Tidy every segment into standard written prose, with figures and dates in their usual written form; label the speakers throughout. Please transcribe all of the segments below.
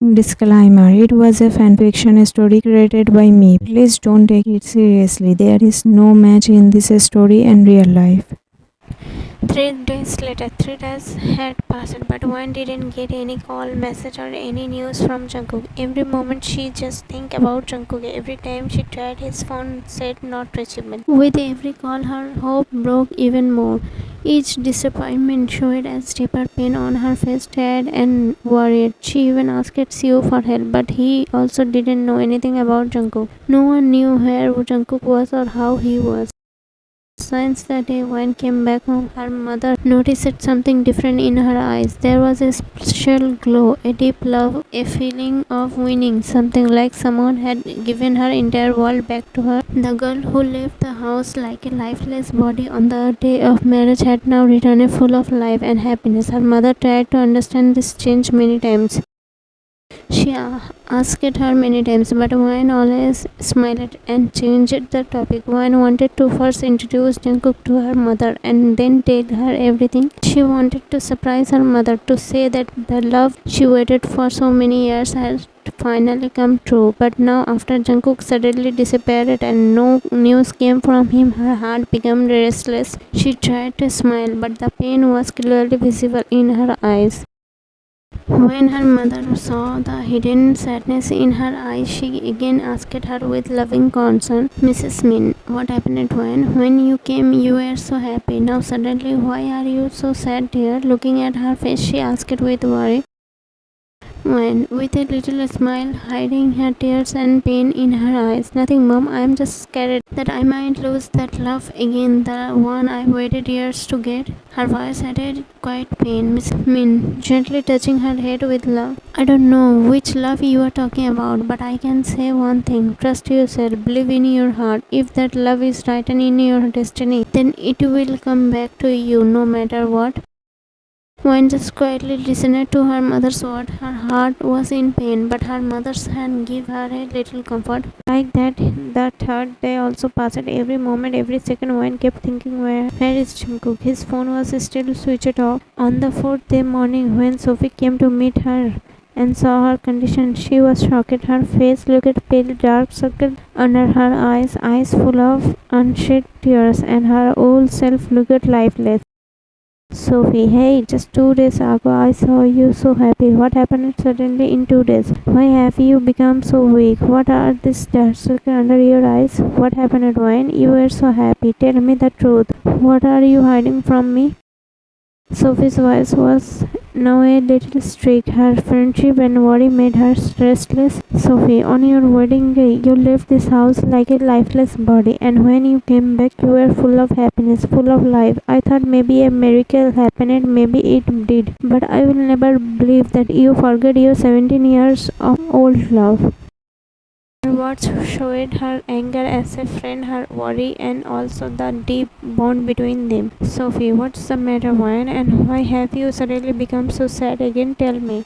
Speaker 1: Disclaimer: it was a fanfiction story created by me. Please don't take it seriously. There is no match in this story and real life.
Speaker 2: 3 days later, 3 days had passed, but one didn't get any call, message, or any news from Jungkook. Every moment she just think about Jungkook. Every time she tried his phone, said not reachable. With every call, her hope broke even more. Each disappointment showed as deeper pain on her face, tired and worried. She even asked Seo for help, but he also didn't know anything about Jungkook. No one knew where Jungkook was or how he was. Since the day when came back home, her mother noticed something different in her eyes. There was a special glow, a deep love, a feeling of winning, something like someone had given her entire world back to her. The girl who left the house like a lifeless body on the day of marriage had now returned full of life and happiness. Her mother tried to understand this change many times. She asked her many times, but Wayne always smiled and changed the topic. Wayne wanted to first introduce Jungkook to her mother and then tell her everything. She wanted to surprise her mother, to say that the love she waited for so many years had finally come true. But now, after Jungkook suddenly disappeared and no news came from him, her heart became restless. She tried to smile, but the pain was clearly visible in her eyes. When her mother saw the hidden sadness in her eyes, she again asked her with loving concern, Mrs. Min, what happened when you came you were so happy. Now suddenly why are you so sad, dear? Looking at her face, she asked with worry. When, with a little smile, hiding her tears and pain in her eyes. Nothing, Mom, I am just scared that I might lose that love again, the one I waited years to get. Her voice had a quiet pain. Miss Min, gently touching her head with love. I don't know which love you are talking about, but I can say one thing. Trust yourself, believe in your heart. If that love is written in your destiny, then it will come back to you no matter what. When just quietly listened to her mother's word, her heart was in pain, but her mother's hand gave her a little comfort. Like that, the third day also passed. Every moment, every second, one kept thinking, where is Jungkook? His phone was still switched off. On the fourth day morning, when Sophie came to meet her and saw her condition, she was shocked. Her face looked pale, dark circle under her eyes full of unshed tears, and her old self looked lifeless. Sophie, hey, just 2 days ago I saw you so happy. What happened suddenly in 2 days? Why have you become so weak? What are these dark circles under your eyes? What happened when you were so happy? Tell me the truth. What are you hiding from me? Sophie's voice was now a little strict. Her friendship and worry made her restless. Sophie, on your wedding day, you left this house like a lifeless body, and when you came back, you were full of happiness, full of life. I thought maybe a miracle happened, maybe it did, but I will never believe that you forgot your 17 years of old love. Her words showed her anger as a friend, her worry, and also the deep bond between them. Sophie, what's the matter, Wayne? And why have you suddenly become so sad again? Tell me.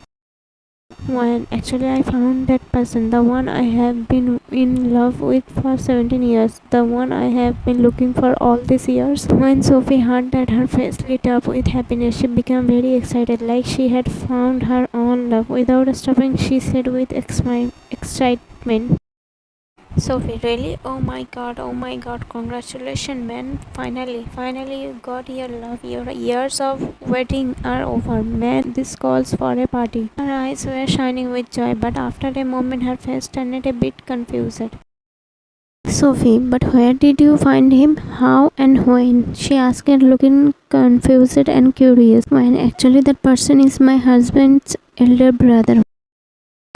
Speaker 2: Wayne, actually, I found that person, the one I have been in love with for 17 years, the one I have been looking for all these years. When Sophie heard that, her face lit up with happiness. She became very excited, like she had found her own love. Without stopping, she said with excitement, Sophie, really? Oh my god, congratulations, man. Finally, you got your love. Your years of waiting are over, man. This calls for a party. Her eyes were shining with joy, but after a moment, her face turned a bit confused. Sophie, but where did you find him? How and when? She asked, looking confused and curious. When actually, that person is my husband's elder brother.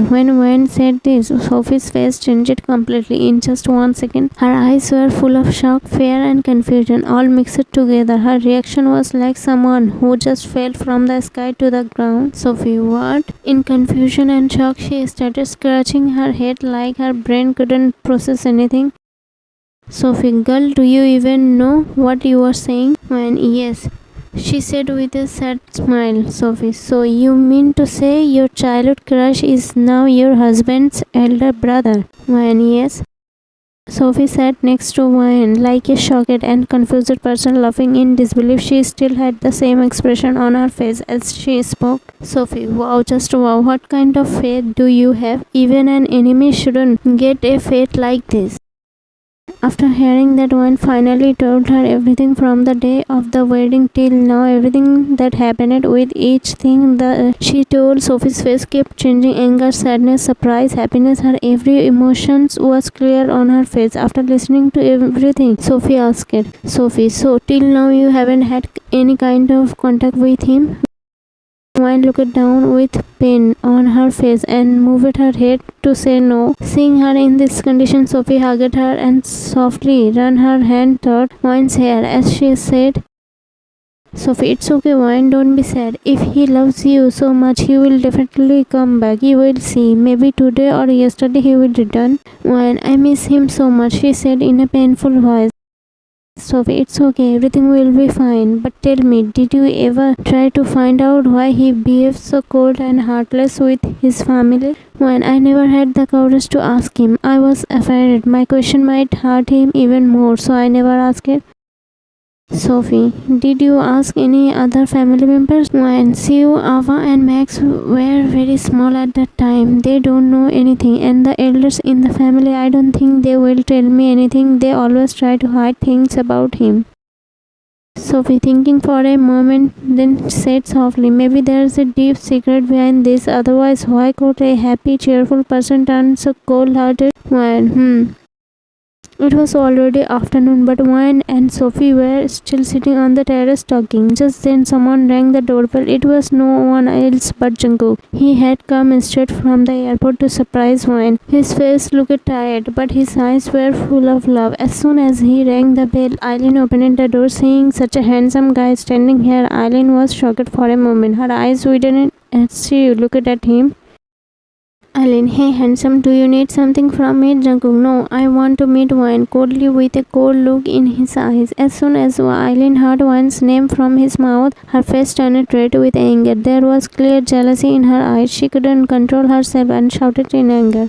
Speaker 2: When Wen said this, Sophie's face changed completely in just 1 second. Her eyes were full of shock, fear, and confusion, all mixed together. Her reaction was like someone who just fell from the sky to the ground. Sophie, what? In confusion and shock, she started scratching her head like her brain couldn't process anything. Sophie, girl, do you even know what you are saying? When yes, she said with a sad smile. Sophie, so you mean to say your childhood crush is now your husband's elder brother? When yes. Sophie sat next to Wayne like a shocked and confused person laughing in disbelief. She still had the same expression on her face as she spoke. Sophie, wow, just wow, what kind of faith do you have? Even an enemy shouldn't get a fate like this. After hearing that, Wayne finally told her everything from the day of the wedding till now, everything that happened. With each thing that she told, Sophie's face kept changing: anger, sadness, surprise, happiness. Her every emotion was clear on her face. After listening to everything, Sophie asked, Sophie, so till now you haven't had any kind of contact with him? Wine looked down with pain on her face and moved her head to say no. Seeing her in this condition, Sophie hugged her and softly ran her hand through Wine's hair as she said, Sophie, it's okay, Wine, don't be sad. If he loves you so much, he will definitely come back. You will see. Maybe today or yesterday he will return. Wine, I miss him so much, she said in a painful voice. Sophie, it's okay, everything will be fine. But tell me, did you ever try to find out why he behaves so cold and heartless with his family? When I never had the courage to ask him, I was afraid my question might hurt him even more, so I never asked it. Sophie, did you ask any other family members? When Sue, Ava, and Max were very small at that time, they don't know anything, and the elders in the family, I don't think they will tell me anything. They always try to hide things about him. Sophie, thinking for a moment, then said softly, maybe there's a deep secret behind this. Otherwise, why could a happy, cheerful person turn so cold-hearted? When, It was already afternoon, but Wayne and Sophie were still sitting on the terrace talking. Just then someone rang the doorbell. It was no one else but Jungkook. He had come straight from the airport to surprise Wayne. His face looked tired, but his eyes were full of love. As soon as he rang the bell, Eileen opened the door, seeing such a handsome guy standing here. Eileen was shocked for a moment. Her eyes widened as she looked at him. Eileen, hey handsome, do you need something from me? Jungkook, no, I want to meet Wayne, coldly with a cold look in his eyes. As soon as Eileen heard Wayne's name from his mouth, her face turned red with anger. There was clear jealousy in her eyes. She couldn't control herself and shouted in anger.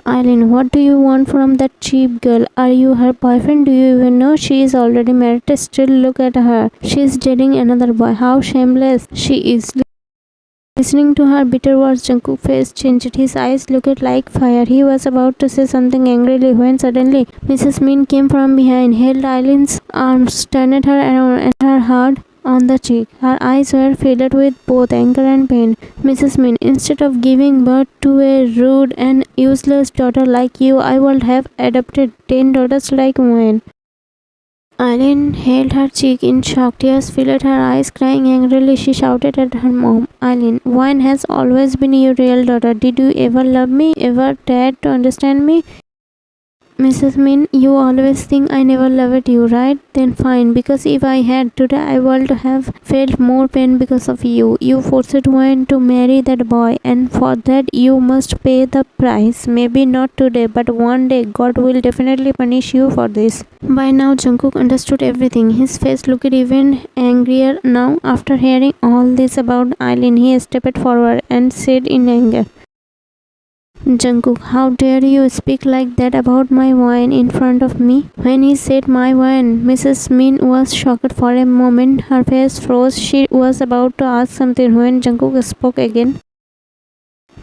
Speaker 2: Eileen, what do you want from that cheap girl? Are you her boyfriend? Do you even know she is already married? Still look at her. She is dating another boy. How shameless she is. Listening to her bitter words, Jungkook's face changed. His eyes looked like fire. He was about to say something angrily when suddenly Mrs. Min came from behind, held Eileen's arms, turned her around, and her hard on the cheek. Her eyes were filled with both anger and pain. Mrs. Min, instead of giving birth to a rude and useless daughter like you, I would have adopted 10 daughters like mine. Eileen held her cheek in shock. Tears filled her eyes. Crying angrily, she shouted at her mom, Eileen, Wine has always been your real daughter. Did you ever love me? Ever tried to understand me? Mrs. Min, you always think I never loved you, right? Then fine, because if I had, today I would have felt more pain because of you. You forced Wayne to marry that boy, and for that you must pay the price. Maybe not today, but one day God will definitely punish you for this. By now, Jungkook understood everything. His face looked even angrier now. After hearing all this about Eileen, he stepped forward and said in anger, Jungkook, how dare you speak like that about my wine in front of me? When he said my wine, Mrs. Min was shocked for a moment. Her face froze. She was about to ask something when Jungkook spoke again.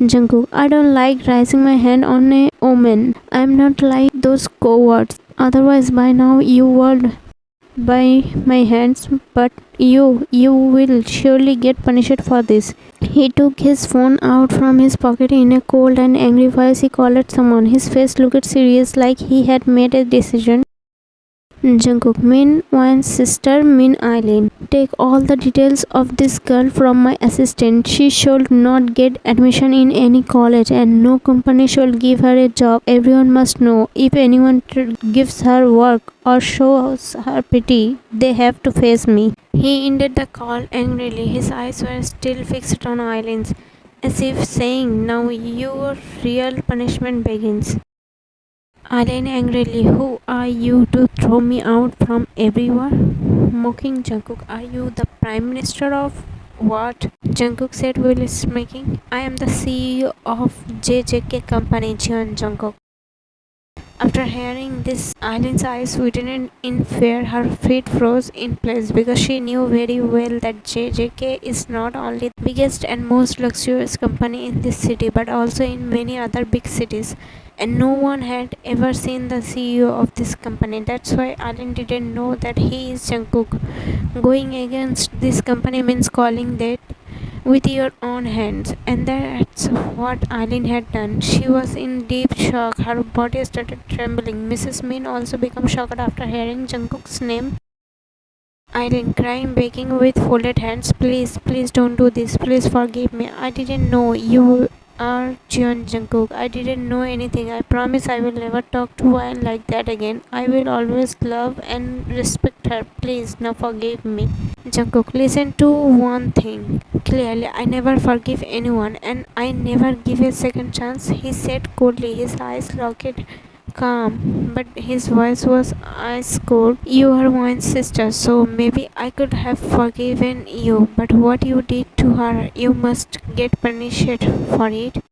Speaker 2: Jungkook, I don't like raising my hand on a woman. I'm not like those cowards. Otherwise, by now you would by my hands, but you will surely get punished for this. He took his phone out from his pocket in a cold and angry voice. He called someone. His face looked serious, like he had made a decision. Jungkook, Min Wan's sister, Min Eileen. Take all the details of this girl from my assistant. She should not get admission in any college, and no company should give her a job. Everyone must know. If anyone gives her work or shows her pity, they have to face me. He ended the call angrily. His eyes were still fixed on Eileen's, as if saying, now your real punishment begins. Eileen angrily, who are you to throw me out from everyone? Mocking Jungkook, are you the Prime Minister of what? Jungkook said while smirking, I am the CEO of JJK company, Jeon Jungkook. After hearing this, Eileen's eyes widened in fear. Her feet froze in place because she knew very well that JJK is not only the biggest and most luxurious company in this city but also in many other big cities. And no one had ever seen the CEO of this company. That's why Eileen didn't know that he is Jungkook. Going against this company means calling that with your own hands, and that's what Eileen had done. She was in deep shock. Her body started trembling. Mrs. Min also became shocked after hearing Jungkook's name. Eileen crying, begging with folded hands, please, please don't do this. Please forgive me. I didn't know you are Jeon Jungkook. I didn't know anything. I promise I will never talk to Wayne like that again. I will always love and respect her. Please, now forgive me. Jungkook, listen to one thing. Clearly, I never forgive anyone and I never give a second chance, he said coldly, his eyes locked calm, but his voice was ice cold. You are Wayne's sister, so maybe I could have forgiven you, but what you did to her, you must get punished for it.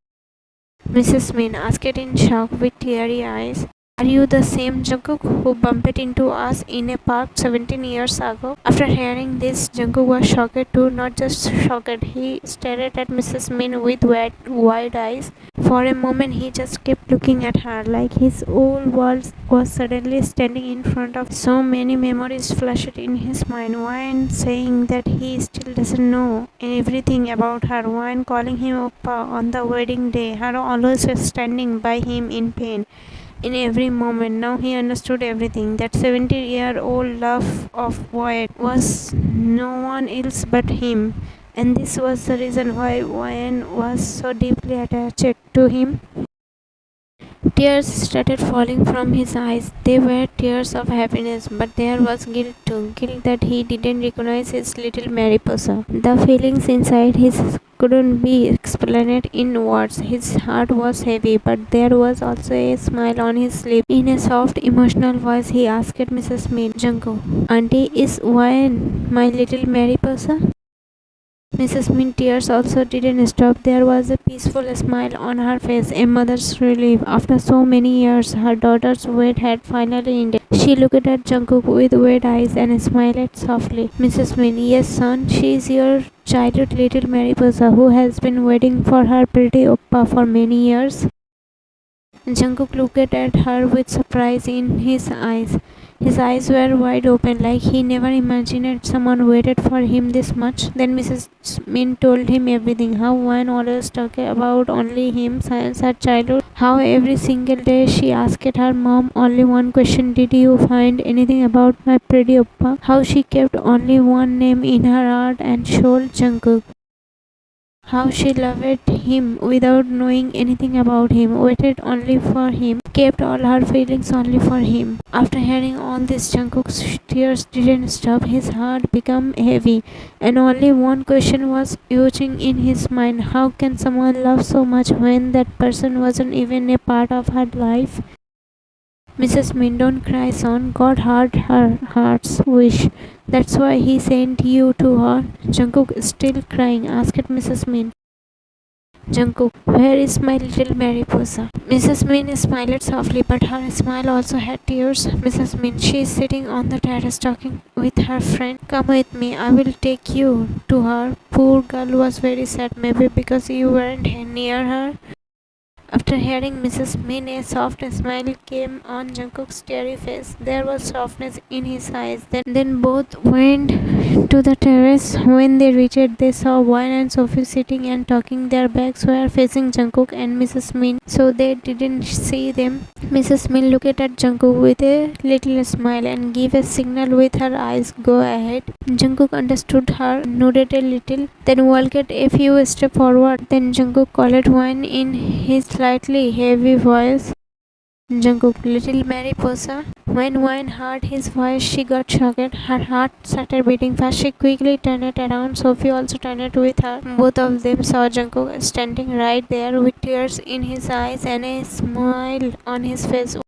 Speaker 2: Mrs. Min asked in shock with teary eyes. Are you the same Jungkook who bumped into us in a park 17 years ago? After hearing this, Jungkook was shocked too, not just shocked. He stared at Mrs. Min with wide eyes. For a moment, he just kept looking at her, like his whole world was suddenly standing in front of him. So many memories flashed in his mind. Wayne saying that he still doesn't know everything about her. Wayne calling him Oppa on the wedding day. Her always standing by him in pain in every moment. Now he understood everything. That 70-year-old love of Wyatt was no one else but him. And this was the reason why Wayne was so deeply attached to him. Tears started falling from his eyes. They were tears of happiness, but there was guilt too. Guilt that he didn't recognize his little Mariposa. The feelings inside his couldn't be explained in words. His heart was heavy, but there was also a smile on his lips. In a soft, emotional voice, he asked Mrs. Min, Jungkook, Auntie, is Wayne my little Mariposa? Mrs. Min tears also didn't stop. There was a peaceful smile on her face, a mother's relief. After so many years, her daughter's wait had finally ended. She looked at Jungkook with wide eyes and smiled softly. Mrs. Min, yes, son, she is your childhood little Mariposa who has been waiting for her pretty oppa for many years. Jungkook looked at her with surprise in his eyes. His eyes were wide open, like he never imagined someone waited for him this much. Then Mrs. Min told him everything. How Wayne always talked about only him since her childhood. How every single day she asked her mom only one question, did you find anything about my pretty oppa? How she kept only one name in her heart and soul, Jungkook. How she loved him without knowing anything about him, waited only for him, kept all her feelings only for him. After hearing all this, Jungkook's tears didn't stop. His heart became heavy, and only one question was oozing in his mind. How can someone love so much when that person wasn't even a part of her life? Mrs. Min, don't cry, son. God heard her heart's wish. That's why he sent you to her. Jungkook, still crying, asked Mrs. Min. Jungkook, where is my little Mariposa? Mrs. Min smiled softly, but her smile also had tears. Mrs. Min, she is sitting on the terrace talking with her friend. Come with me, I will take you to her. Poor girl was very sad, maybe because you weren't near her. After hearing Mrs. Min, a soft smile came on Jungkook's teary face. There was softness in his eyes. Then both went to the terrace. When they reached, they saw Wayne and Sophie sitting and talking. Their backs were facing Jungkook and Mrs. Min, so they didn't see them. Mrs. Min looked at Jungkook with a little smile and gave a signal with her eyes. Go ahead. Jungkook understood her, nodded a little, then walked a few steps forward. Then Jungkook called Wayne in his slightly heavy voice. Jungkook, little Mariposa. When Wayne heard his voice, she got shocked. Her heart started beating fast. She quickly turned it around. Sophie also turned it with her. Both of them saw Jungkook standing right there with tears in his eyes and a smile on his face.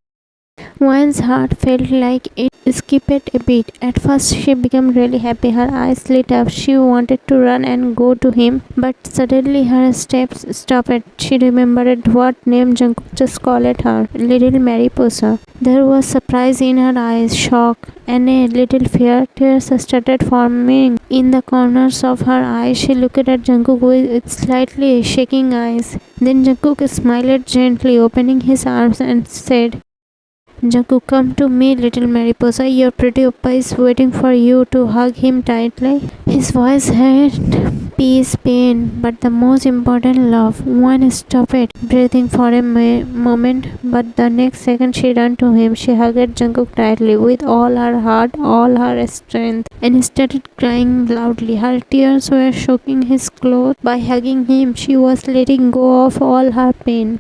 Speaker 2: Wan's heart felt like it skipped a beat. At first she became really happy. Her eyes lit up. She wanted to run and go to him, but suddenly her steps stopped. She remembered what name Jungkook just called her, Little Mariposa. There was surprise in her eyes, shock, and a little fear. Tears started forming in the corners of her eyes. She looked at Jungkook with slightly shaking eyes. Then Jungkook smiled gently, opening his arms and said, Jungkook, come to me, little Mariposa. Your pretty oppa is waiting for you to hug him tightly. His voice had peace, pain, but the most important love. One stopped breathing for a moment, but the next second she ran to him. She hugged Jungkook tightly with all her heart, all her strength, and started crying loudly. Her tears were soaking his clothes. By hugging him, she was letting go of all her pain.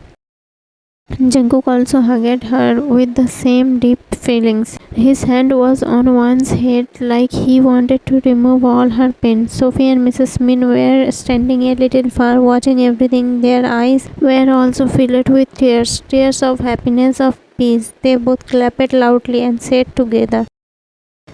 Speaker 2: Jungkook also hugged her with the same deep feelings. His hand was on Wan's head like he wanted to remove all her pain. Sophie and Mrs. Min were standing a little far watching everything. Their eyes were also filled with tears, tears of happiness, of peace. They both clapped loudly and said together,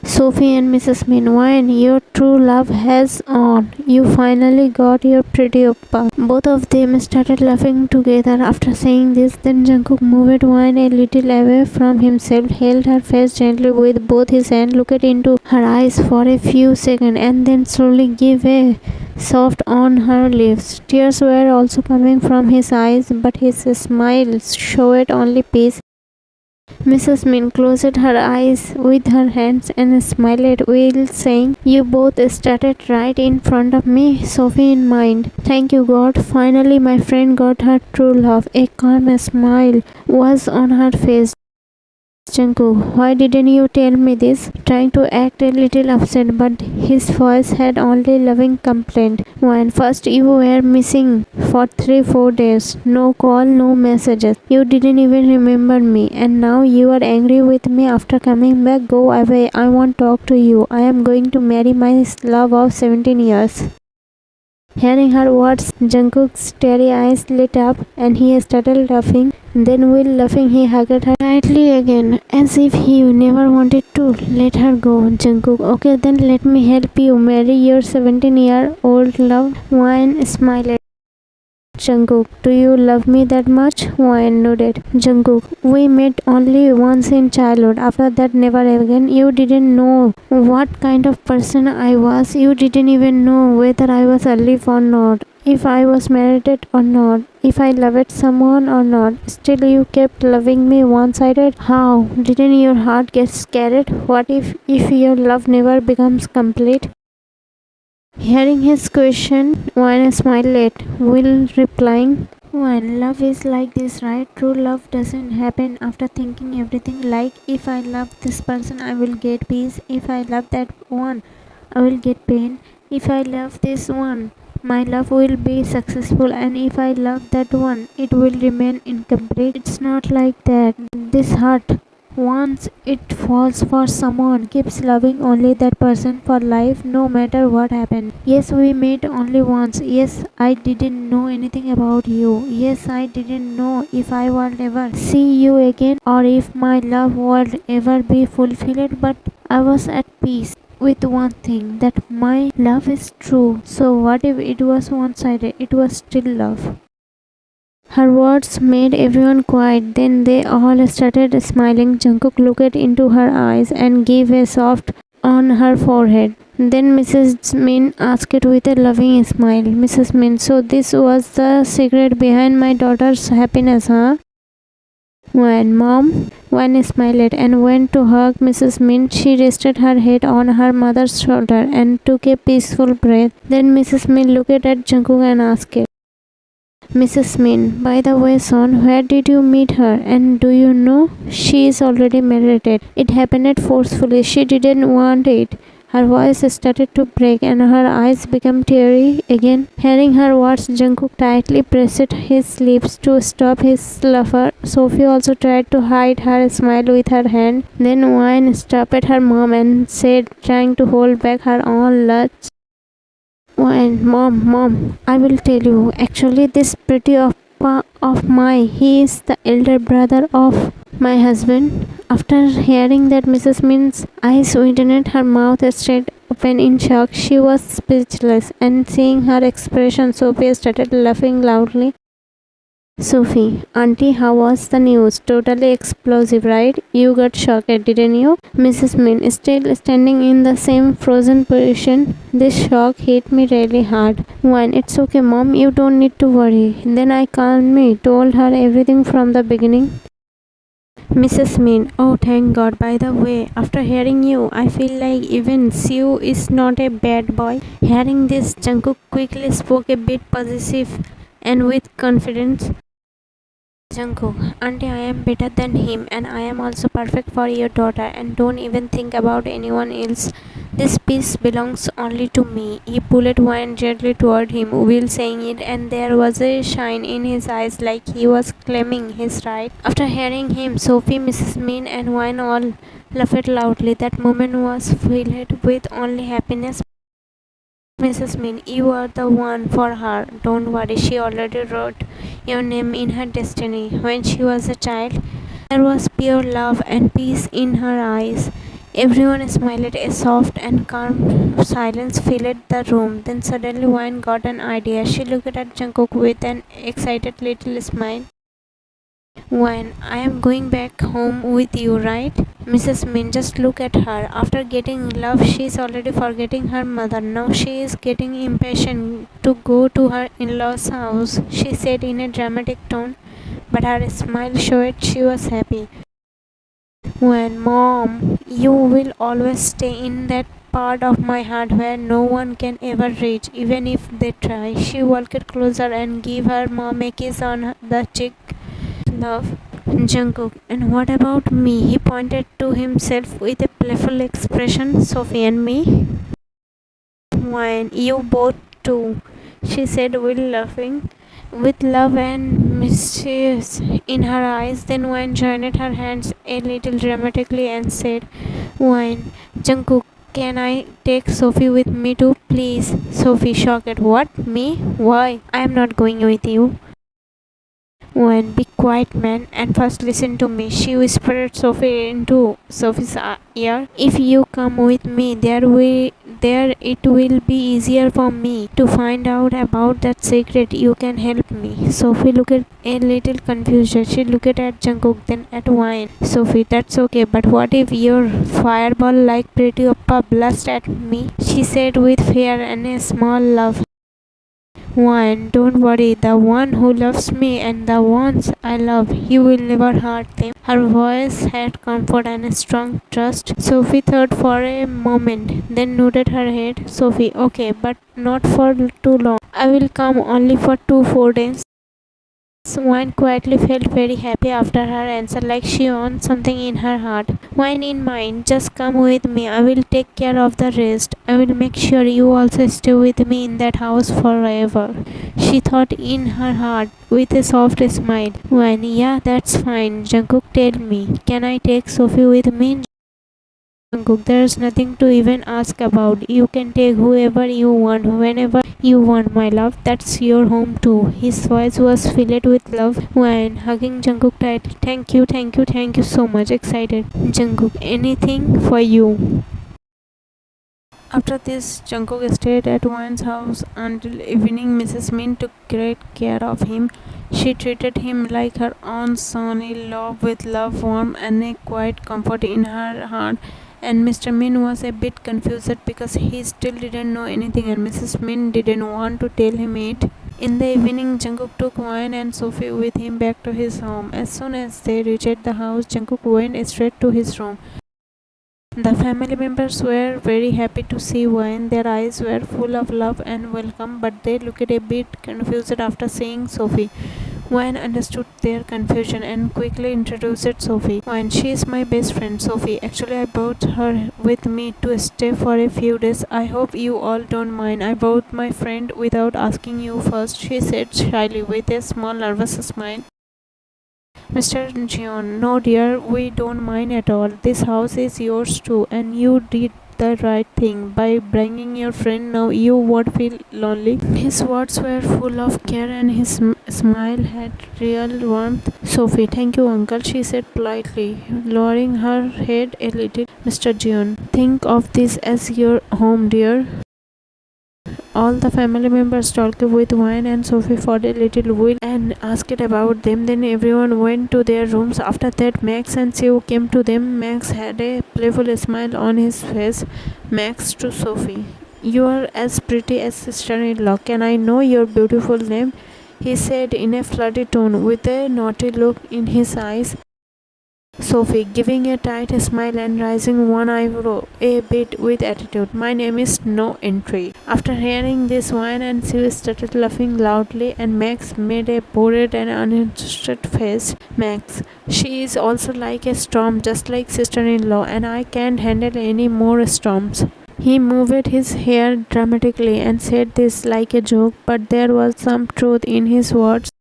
Speaker 2: Sophie and Mrs. Min, when your true love has on, you finally got your pretty oppa. Both of them started laughing together after saying this. Then Jungkook moved Wine a little away from himself, held her face gently with both his hands, looked into her eyes for a few seconds, and then slowly gave a soft on her lips. Tears were also coming from his eyes, but his smile showed only peace. Mrs. Min closed her eyes with her hands and smiled while saying, You both started right in front of me, Sophie in mind. Thank you, God. Finally, my friend got her true love. A calm smile was on her face. Jungkook, why didn't you tell me this? Trying to act a little upset, but his voice had only loving complaint. When first you were missing for 3-4 days, no call, no messages. You didn't even remember me, and now you are angry with me after coming back. Go away. I won't talk to you. I am going to marry my love of 17 years. Hearing her words, Jungkook's starry eyes lit up and he started laughing. Then, while laughing, he hugged her tightly again, as if he never wanted to let her go. Jungkook, okay, then let me help you marry your 17-year-old love. Wine smiled. Jungkook, do you love me that much? Wine nodded. Jungkook, we met only once in childhood. After that, never again. You didn't know what kind of person I was. You didn't even know whether I was alive or not, if I was married or not, if I loved someone or not. Still, you kept loving me one-sided. How? Didn't your heart get scared? What if your love never becomes complete? Hearing his question, Wine smiled while replying, Wine, love is like this, right? True love doesn't happen after thinking everything like, if I love this person, I will get peace. If I love that one, I will get pain. If I love this one, my love will be successful, and if I love that one, it will remain incomplete. It's not like that. This heart, once it falls for someone, keeps loving only that person for life, no matter what happened. Yes, we met only once. Yes, I didn't know anything about you. Yes, I didn't know if I would ever see you again or if my love would ever be fulfilled, but I was at peace with one thing, that my love is true. So what if it was one-sided? It was still love. Her words made everyone quiet. Then they all started smiling. Jungkook looked into her eyes and gave a soft on her forehead. Then Mrs. Min asked with a loving smile, Mrs. Min, so this was the secret behind my daughter's happiness, huh? When Mom, Wan smiled and went to hug Mrs. Min, she rested her head on her mother's shoulder and took a peaceful breath. Then Mrs. Min looked at Jungkook and asked, Mrs. Min, by the way, son, where did you meet her? And do you know she is already married? It happened forcefully. She didn't want it. Her voice started to break and her eyes became teary again. Hearing her words, Jungkook tightly pressed his lips to stop his laughter. Sophie also tried to hide her smile with her hand. Then Wine stopped her mom and said, trying to hold back her own lust, Wine, mom, I will tell you. Actually, this pretty oppa of mine, he is the elder brother of My husband. After hearing that, Mrs. Min's eyes widened, her mouth stayed open in shock. She was speechless, and seeing her expression, Sophie started laughing loudly. Sophie, Auntie, how was the news? Totally explosive, right? You got shocked, didn't you? Mrs. Min, still standing in the same frozen position. This shock hit me really hard. One, it's okay, Mom, you don't need to worry. Then I calmly told her everything from the beginning. Mrs. Min, oh thank God. By the way, after hearing you, I feel like even Sue is not a bad boy. Hearing this, Jungkook quickly spoke a bit possessive and with confidence. Jungkook, Auntie, I am better than him and I am also perfect for your daughter and don't even think about anyone else. This piece belongs only to me. He pulled one gently toward him, while saying it, and there was a shine in his eyes like he was claiming his right. After hearing him, Sophie, Mrs. Min, and Wine all laughed loudly. That moment was filled with only happiness. Mrs. Min, you are the one for her. Don't worry, she already wrote your name in her destiny. When she was a child, there was pure love and peace in her eyes. Everyone smiled. A soft and calm silence filled the room. Then suddenly Wine got an idea. She looked at Jungkook with an excited little smile. Wine, I am going back home with you, right? Mrs. Min, just look at her. After getting love, she is already forgetting her mother. Now she is getting impatient to go to her in-laws' house, she said in a dramatic tone, but her smile showed she was happy. When Mom, you will always stay in that part of my heart where no one can ever reach, even if they try. She walked closer and gave her mom a kiss on the cheek. Love. Jungkook, and what about me? He pointed to himself with a playful expression. Sophie and me? Wine, you both too, she said while laughing, with love and mischief in her eyes. Then Wine joined her hands a little dramatically and said, Wine, Jungkook, can I take Sophie with me too, please? Sophie shocked. What? Me? Why? I am not going with you. When be quiet, man, and first listen to me, she whispered Sophie into Sophie's ear. If you come with me, there it will be easier for me to find out about that secret. You can help me. Sophie looked a little confused. She looked at Jungkook, then at Wine. Sophie, that's okay, but what if your fireball like Pretty Oppa blast at me? She said with fear and a small laugh. One, don't worry, the one who loves me and the ones I love, he will never hurt them. Her voice had comfort and a strong trust. Sophie thought for a moment, then nodded her head. Sophie, okay, but not for too long. I will come only for 4 days. Wine quietly felt very happy after her answer, like she owned something in her heart. Wine in mind, just come with me. I will take care of the rest. I will make sure you also stay with me in that house forever, she thought in her heart with a soft smile. Wine, yeah, that's fine. Jungkook, tell me, can I take Sophie with me? Jungkook, there's nothing to even ask about. You can take whoever you want, whenever you want, my love. That's your home too. His voice was filled with love when hugging Jungkook tightly. Thank you, thank you, thank you so much. Excited. Jungkook, anything for you. After this, Jungkook stayed at Wan's house until evening. Mrs. Min took great care of him. She treated him like her own son-in-law with love, warmth, and a quiet comfort in her heart. And Mr. Min was a bit confused because he still didn't know anything, and Mrs. Min didn't want to tell him it. In the evening, Jungkook took Wine and Sophie with him back to his home. As soon as they reached the house, Jungkook went straight to his room. The family members were very happy to see Wine. Their eyes were full of love and welcome, but they looked a bit confused after seeing Sophie. Wine understood their confusion and quickly introduced Sophie. Wine, she is my best friend, Sophie. Actually, I brought her with me to stay for a few days. I hope you all don't mind. I brought my friend without asking you first, she said shyly with a small nervous smile. Mr. Jeon, no dear, we don't mind at all. This house is yours too, and you did the right thing by bringing your friend. Now you won't feel lonely." His words were full of care and his smile had real warmth. "Sophie, thank you, uncle," she said politely, lowering her head a little. "Mr. Jeon, think of this as your home, dear." All the family members talked with wine and Sophie for a little while and asked about them. Then everyone went to their rooms. After that, Max and Sue came to them. Max had a playful smile on his face. Max to Sophie, "You are as pretty as sister-in-law. Can I know your beautiful name?" he said in a flirty tone with a naughty look in his eyes. Sophie, giving a tight smile and raising one eyebrow a bit with attitude, "My name is No Entry." After hearing this, Wine and Sue started laughing loudly, and Max made a bored and uninterested face. "Max, she is also like a storm, just like sister-in-law, and I can't handle any more storms." He moved his hair dramatically and said this like a joke, but there was some truth in his words.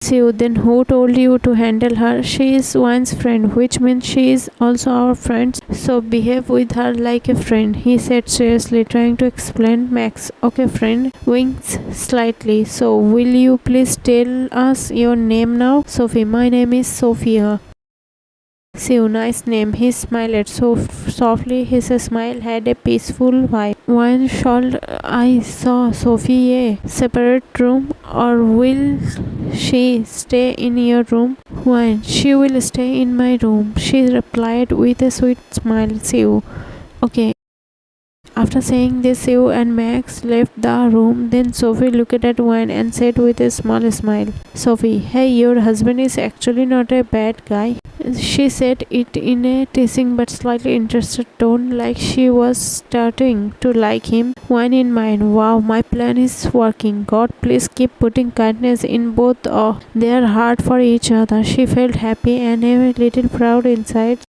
Speaker 2: "Sue, then who told you to handle her? She is Wine's friend, which means she is also our friend, so behave with her like a friend," he said seriously, trying to explain. Max, "Okay, friend," winks slightly. "So, will you please tell us your name now?" "Sophie, my name is Sophia." "Sue, nice name." He smiled so softly his smile had a peaceful vibe. "One should I saw Sophie a separate room, or will she stay in your room?" "Why, she will stay in my room," she replied with a sweet smile. "Sue, okay." After saying this, Sue and Max left the room. Then Sophie looked at Wine and said with a small smile, "Sophie, hey, your husband is actually not a bad guy." She said it in a teasing but slightly interested tone, like she was starting to like him. Wine in mind, "Wow, my plan is working. God, please keep putting kindness in both of their heart for each other." She felt happy and a little proud inside.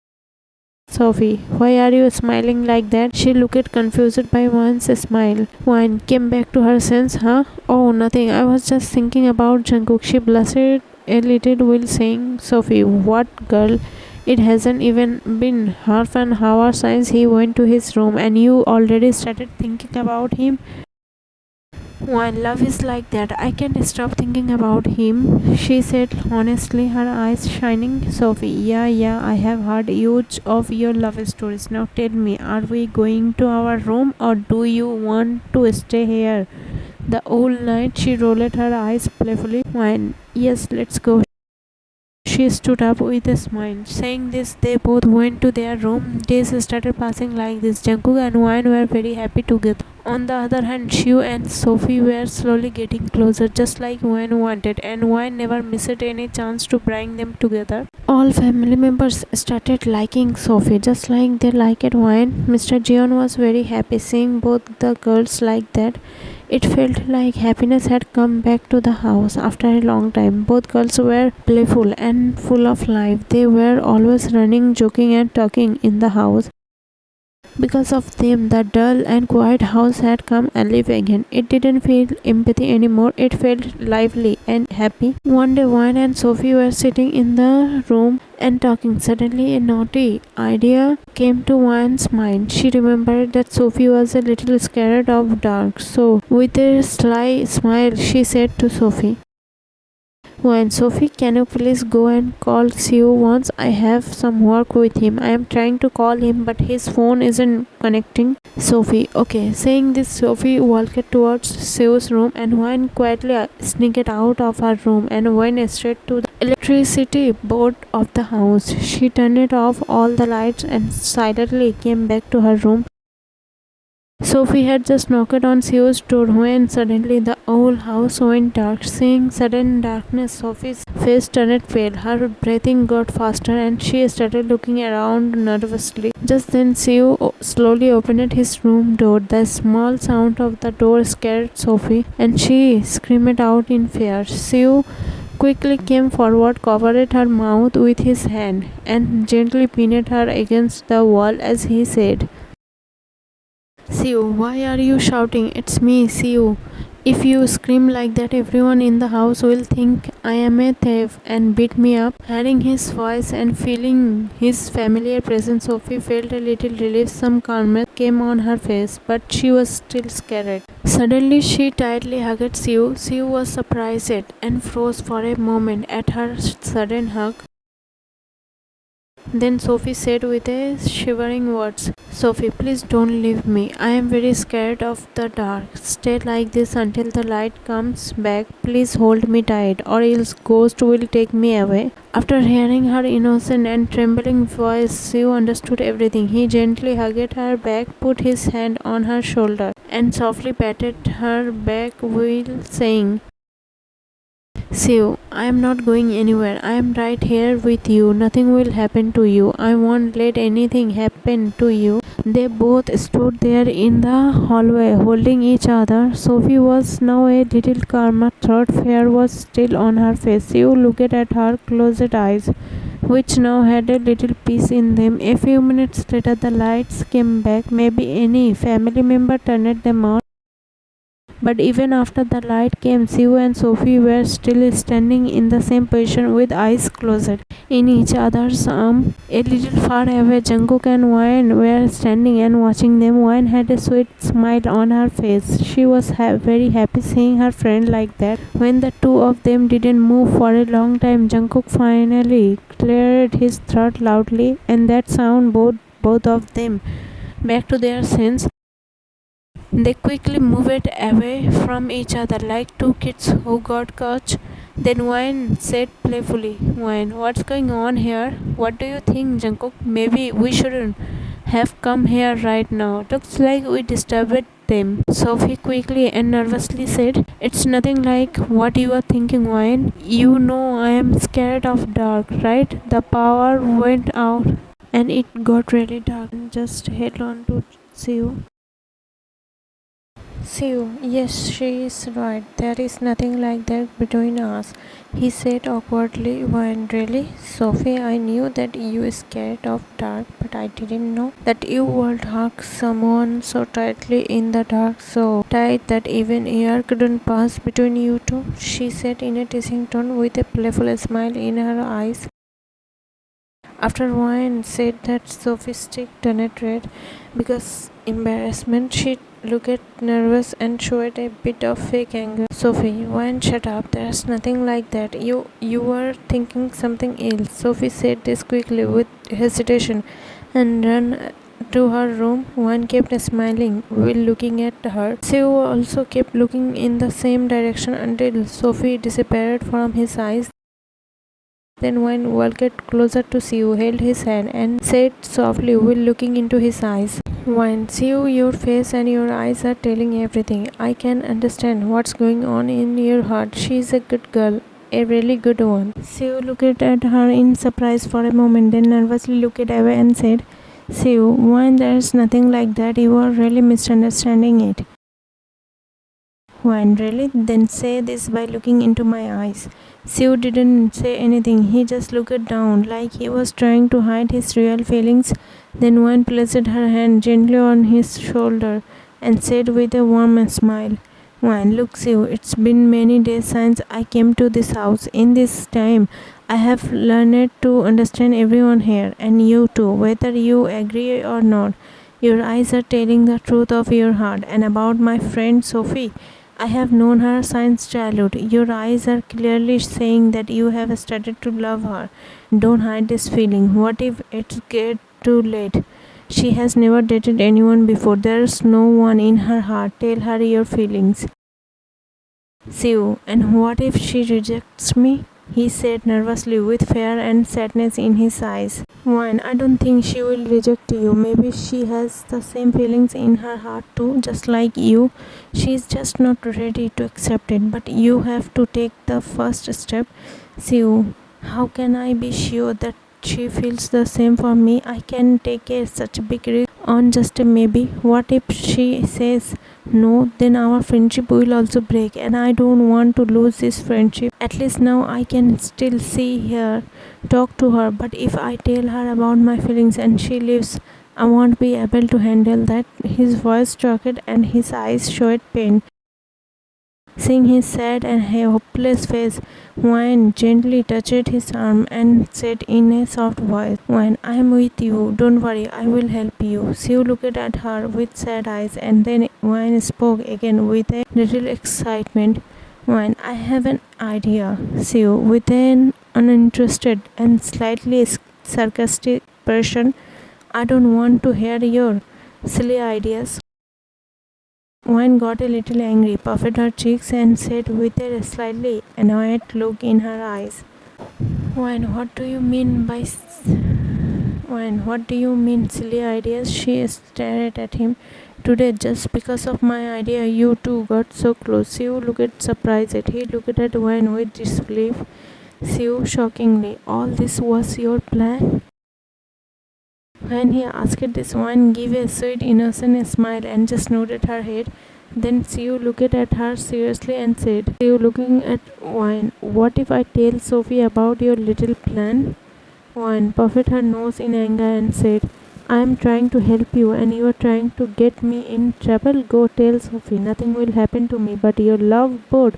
Speaker 2: "Sophie, why are you smiling like that?" She looked confused by Wine's smile. Wine came back to her sense. "Huh? Oh, nothing. I was just thinking about Jungkook." She blushed a little while saying, "Sophie, what girl? It hasn't even been half an hour since he went to his room and you already started thinking about him." "Wine, love is like that. I can't stop thinking about him," she said honestly, her eyes shining. "Sophie, yeah, I have heard huge of your love stories. Now tell me, are we going to our room or do you want to stay here the whole night?" She rolled her eyes playfully. "Wine, yes, let's go." She stood up with a smile. Saying this, they both went to their room. Days started passing like this. Jungkook and Wine were very happy together. On the other hand, Sue and Sophie were slowly getting closer, just like Wine wanted, and Wine never missed any chance to bring them together. All family members started liking Sophie, just like they liked Wine. Mr. Jeon was very happy seeing both the girls like that. It felt like happiness had come back to the house after a long time. Both girls were playful and full of life. They were always running, joking, and talking in the house. Because of them, the dull and quiet house had come alive again. It didn't feel empty anymore. It felt lively and happy. One day, Wine and Sophie were sitting in the room and talking. Suddenly, a naughty idea came to Wine's mind. She remembered that Sophie was a little scared of dark. So, with a sly smile, she said to Sophie, "When Sophie, can you please go and call Sue once? I have some work with him. I am trying to call him, but his phone isn't connecting." "Sophie, okay." Saying this, Sophie walked towards Sue's room and Wine quietly sneaked out of her room and went straight to the electricity board of the house. She turned off all the lights and silently came back to her room. Sophie had just knocked on Sue's door when suddenly the whole house went dark. Seeing sudden darkness, Sophie's face turned pale. Her breathing got faster and she started looking around nervously. Just then, Sue slowly opened his room door. The small sound of the door scared Sophie and she screamed out in fear. Sue quickly came forward, covered her mouth with his hand, and gently pinned her against the wall as he said, "Sue, why are you shouting? It's me, Sue." If you scream like that, everyone in the house will think I am a thief and beat me up. Hearing his voice and feeling his familiar presence, Sophie felt a little relief. Some calmness came on her face, but she was still scared. Suddenly, she tightly hugged Sue. Sue was surprised and froze for a moment at her sudden hug. Then Sophie said with a shivering words, Sophie, please don't leave me. I am very scared of the dark. Stay like this until the light comes back. Please hold me tight, or else ghost will take me away. After hearing her innocent and trembling voice, Sue understood everything. He gently hugged her back, put his hand on her shoulder, and softly patted her back while saying, Sue, I am not going anywhere. I am right here with you. Nothing will happen to you. I won't let anything happen to you. They both stood there in the hallway holding each other. Sophie was now a little calmer. Thought fear was still on her face. Sue looked at her closed eyes, which now had a little peace in them. A few minutes later, the lights came back. Maybe any family member turned them on. But even after the light came, Sue and Sophie were still standing in the same position with eyes closed in each other's arms. A little far away, Jungkook and Wayne were standing and watching them. Wayne had a sweet smile on her face. She was very happy seeing her friend like that. When the two of them didn't move for a long time, Jungkook finally cleared his throat loudly, and that sound brought both of them back to their sense. They quickly moved away from each other like two kids who got caught. Then Wayne said playfully, Wayne, what's going on here? What do you think, Jungkook? Maybe we shouldn't have come here right now. Looks like we disturbed them. Sophie quickly and nervously said, It's nothing like what you are thinking, Wayne. You know I am scared of dark, right? The power went out and it got really dark. Just held on to you. Sue, yes, she is right. There is nothing like that between us, he said awkwardly. When really, Sophie, I knew that you were scared of dark, but I didn't know that you would hug someone so tightly in the dark, so tight that even air couldn't pass between you two, she said in a teasing tone with a playful smile in her eyes. After Wayne said that, Sophie's cheek turned red because embarrassment. She looked nervous and showed a bit of fake anger. Sophie, Wayne, shut up. There's nothing like that. You were thinking something else. Sophie said this quickly with hesitation and ran to her room. Wayne kept smiling while looking at her. Sue also kept looking in the same direction until Sophie disappeared from his eyes. Then Wayne walked closer to Sue, held his hand, and said softly while looking into his eyes, Wayne, Sue, your face and your eyes are telling everything. I can understand what's going on in your heart. She's a good girl, a really good one. Sue looked at her in surprise for a moment, then nervously looked away and said, Sue, Wayne, there's nothing like that. You are really misunderstanding it. Wayne, really? Then say this by looking into my eyes. Sue didn't say anything. He just looked down, like he was trying to hide his real feelings. Then Wayne placed her hand gently on his shoulder and said with a warm smile, Wayne, look, Sue, it's been many days since I came to this house. In this time, I have learned to understand everyone here, and you too, whether you agree or not. Your eyes are telling the truth of your heart. And about my friend Sophie, I have known her since childhood. Your eyes are clearly saying that you have started to love her. Don't hide this feeling. What if it's get too late? She has never dated anyone before. There's no one in her heart. Tell her your feelings. Sue, and what if she rejects me? He said nervously with fear and sadness in his eyes. One, I don't think she will reject you. Maybe she has the same feelings in her heart too, just like you. She's just not ready to accept it, but you have to take the first step. Sue, how can I be sure that she feels the same for me? I can take such a big risk on just a maybe. What if she says no? Then our friendship will also break, and I don't want to lose this friendship. At least now I can still see her, talk to her. But if I tell her about my feelings and she leaves, I won't be able to handle that. His voice choked and his eyes showed pain.
Speaker 1: Seeing his sad and hopeless face, Wayne gently touched his arm and said in a soft voice, Wayne, I am with you. Don't worry, I will help you. Sue looked at her with sad eyes and then Wayne spoke again with a little excitement. Wayne, I have an idea. Sue, with an uninterested and slightly sarcastic expression, I don't want to hear your silly ideas. Wayne got a little angry, puffed her cheeks, and said with a slightly annoyed look in her eyes, Wayne, what do you mean by Wayne, what do you mean silly ideas? She stared at him. Today, just because of my idea, you two got so close. Sue looked surprised. He looked at Wayne with disbelief. Sue, shockingly, all this was your plan? When he asked this, Wayne gave a sweet, innocent smile and just nodded her head. Then Sue looked at her seriously and said, Sue looking at Wayne, what if I tell Sophie about your little plan? Wayne puffed her nose in anger and said, I am trying to help you and you are trying to get me in trouble. Go tell Sophie. Nothing will happen to me, but your love boat,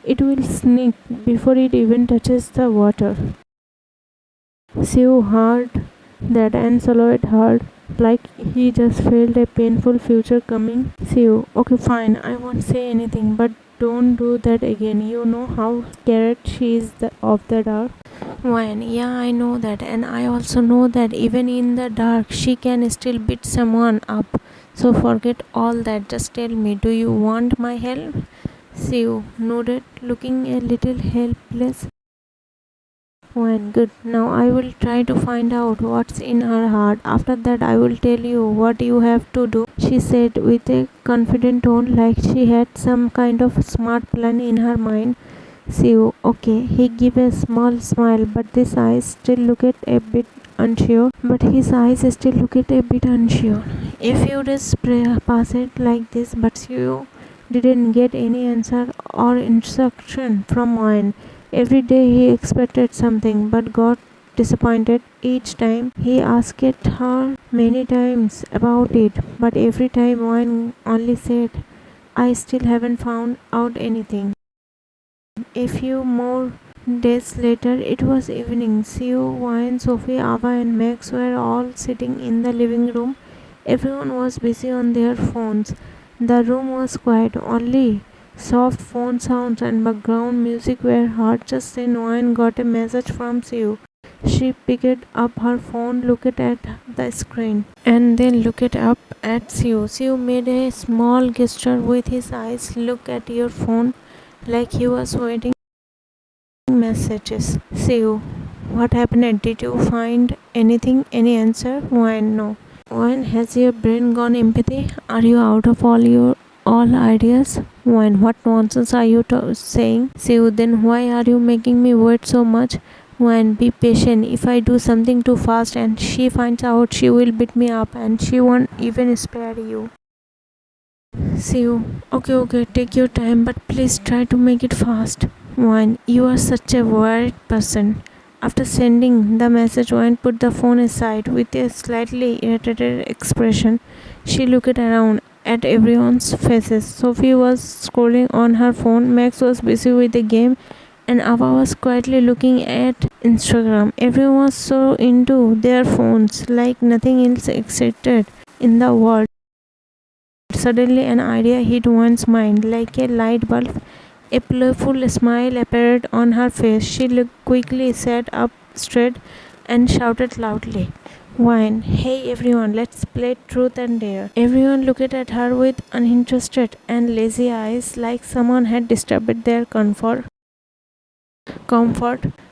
Speaker 1: it will sink before it even touches the water. Sue heard that and swallowed hard, like he just felt a painful future coming. Sue, okay fine, I won't say anything, but don't do that again. You know how scared she is of the dark. Wayne, yeah, I know that, and I also know that even in the dark, she can still beat someone up. So forget all that. Just tell me, do you want my help? Sue nodded, looking a little helpless. Wayne, good. Now I will try to find out what's in her heart. After that, I will tell you what you have to do, she said with a confident tone, like she had some kind of smart plan in her mind. Sue, okay. He gave a small smile, but his eyes still looked a bit unsure. A few days passed like this, but Sue didn't get any answer or instruction from Wayne. Every day he expected something but got disappointed each time. He asked her many times about it, but every time Wayne only said, I still haven't found out anything. A few more days later, it was evening. Sue, Wayne, Sophie, Ava, and Max were all sitting in the living room. Everyone was busy on their phones. The room was quiet, only soft phone sounds and background music were heard. Just then Wayne got a message from Sue. She picked up her phone, looked at the screen, and then looked up at Sue. Sue made a small gesture with his eyes. Look at your phone, like he was waiting messages. Sue, what happened? Did you find anything? Any answer? Wayne, no. Wayne, has your brain gone empty? Are you out of all ideas? Wayne, what nonsense are you saying? Sue, then why are you making me wait so much? Wayne, be patient. If I do something too fast and she finds out, she will beat me up and she won't even spare you. Sue, okay, take your time, but please try to make it fast. Wayne, you are such a worried person. After sending the message, Wayne put the phone aside with a slightly irritated expression. She looked around at everyone's faces. Sophie was scrolling on her phone, Max was busy with the game, and Ava was quietly looking at Instagram. Everyone was so into their phones, like nothing else existed in the world. Suddenly, an idea hit Wayne's mind like a light bulb. A playful smile appeared on her face. She quickly sat up straight and shouted loudly, Wayne, hey everyone, let's play truth and dare. Everyone looked at her with uninterested and lazy eyes, like someone had disturbed their comfort.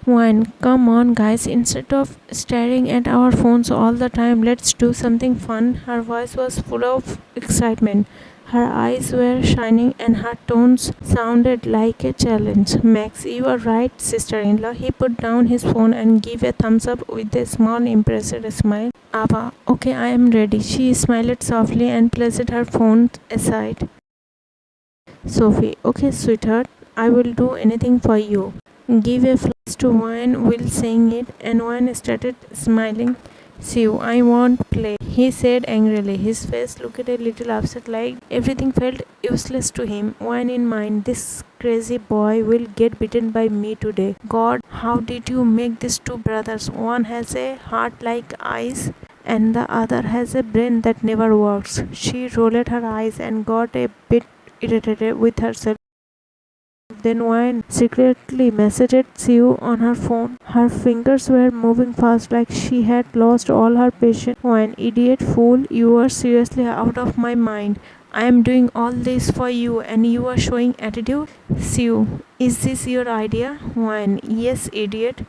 Speaker 1: Wayne, come on guys, instead of staring at our phones all the time, let's do something fun. Her voice was full of excitement. Her eyes were shining and her tones sounded like a challenge. Max, you are right, sister-in-law. He put down his phone and gave a thumbs up with a small impressive smile. Ava, okay, I am ready. She smiled softly and placed her phone aside. Sophie, okay, sweetheart, I will do anything for you. Give a flash to Wayne while saying it, and Wayne started smiling. "Sue, I won't play," he said angrily. His face looked a little upset, like everything felt useless to him. One in mind, this crazy boy will get beaten by me today. God, how did you make these two brothers? One has a heart like ice, and the other has a brain that never works. She rolled her eyes and got a bit irritated with herself. Then Wine secretly messaged Sue on her phone. Her fingers were moving fast, like she had lost all her patience. "Wine, idiot fool, you are seriously out of my mind. I am doing all this for you and you are showing attitude?" "Sue, is this your idea?" "Wine, yes, idiot."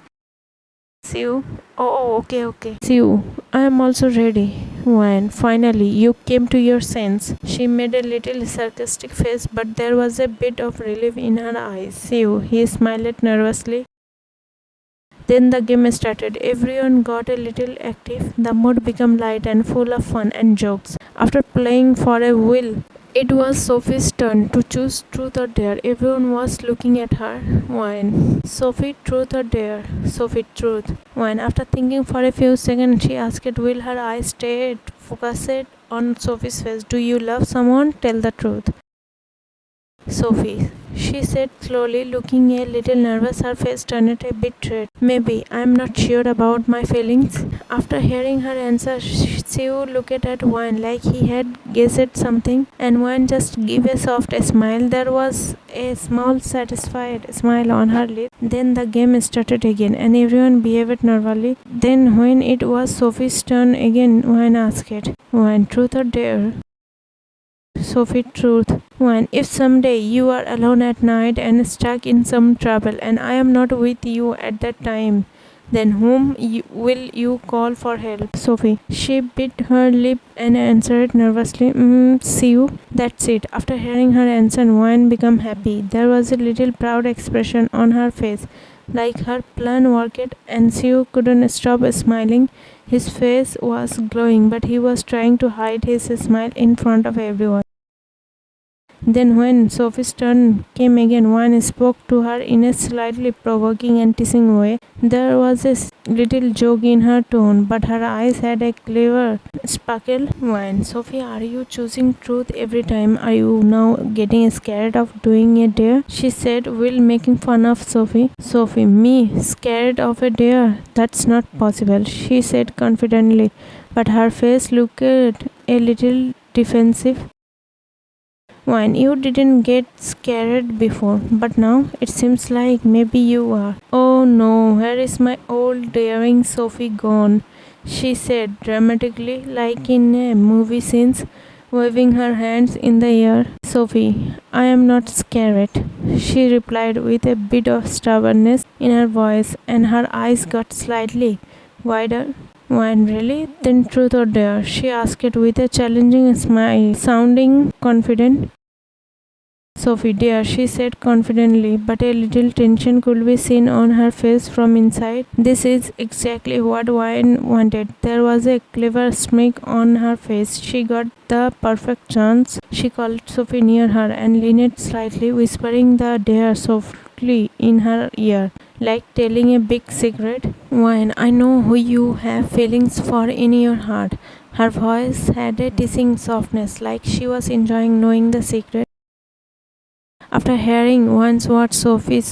Speaker 1: "Sue, okay. "Sue, I am also ready." "Wine, finally, you came to your sense." She made a little sarcastic face, but there was a bit of relief in her eyes. "Sue," he smiled nervously. Then the game started. Everyone got a little active. The mood became light and full of fun and jokes. After playing for a while, it was Sophie's turn to choose truth or dare. Everyone was looking at her. Wine. "Sophie, truth or dare?" "Sophie, truth." Wine. After thinking for a few seconds, she asked, while her eyes stayed focused on Sophie's face. "Do you love someone? Tell the truth." "Sophie," she said slowly, looking a little nervous. Her face turned a bit red. "Maybe. I'm not sure about my feelings." After hearing her answer, Sue looked at Wine like he had guessed something, and Wine just gave a soft smile. There was a small satisfied smile on her lips. Then the game started again, and everyone behaved normally. Then when it was Sophie's turn again, Wine asked, "Wine, truth or dare?" "Sophie, truth." "One, if someday you are alone at night and stuck in some trouble and I am not with you at that time, then whom will you call for help?" "Sophie." She bit her lip and answered nervously, "Sue." That's it. After hearing her answer, Wine became happy. There was a little proud expression on her face, like her plan worked, and Sue couldn't stop smiling. His face was glowing, but he was trying to hide his smile in front of everyone. Then when Sophie's turn came again, Wine spoke to her in a slightly provoking and teasing way. There was a little joke in her tone, but her eyes had a clever sparkle. "Wine, Sophie, are you choosing truth every time? Are you now getting scared of doing a dare?" she said, while making fun of Sophie. "Sophie, me? Scared of a dare? That's not possible," she said confidently, but her face looked a little defensive. "Wine, you didn't get scared before, but now it seems like maybe you are." "Oh no, where is my old daring Sophie gone?" she said dramatically, like in a movie scene, waving her hands in the air. "Sophie, I am not scared," she replied with a bit of stubbornness in her voice, and her eyes got slightly wider. "Wine, really? Then truth or dare?" she asked with a challenging smile, sounding confident. "Sophie, dear," she said confidently, but a little tension could be seen on her face from inside. This is exactly what Wine wanted. There was a clever smirk on her face. She got the perfect chance. She called Sophie near her and leaned slightly, whispering the dare softly in her ear, like telling a big secret. "Wine, I know who you have feelings for in your heart." Her voice had a teasing softness, like she was enjoying knowing the secret. After hearing Wine's words, Sophie's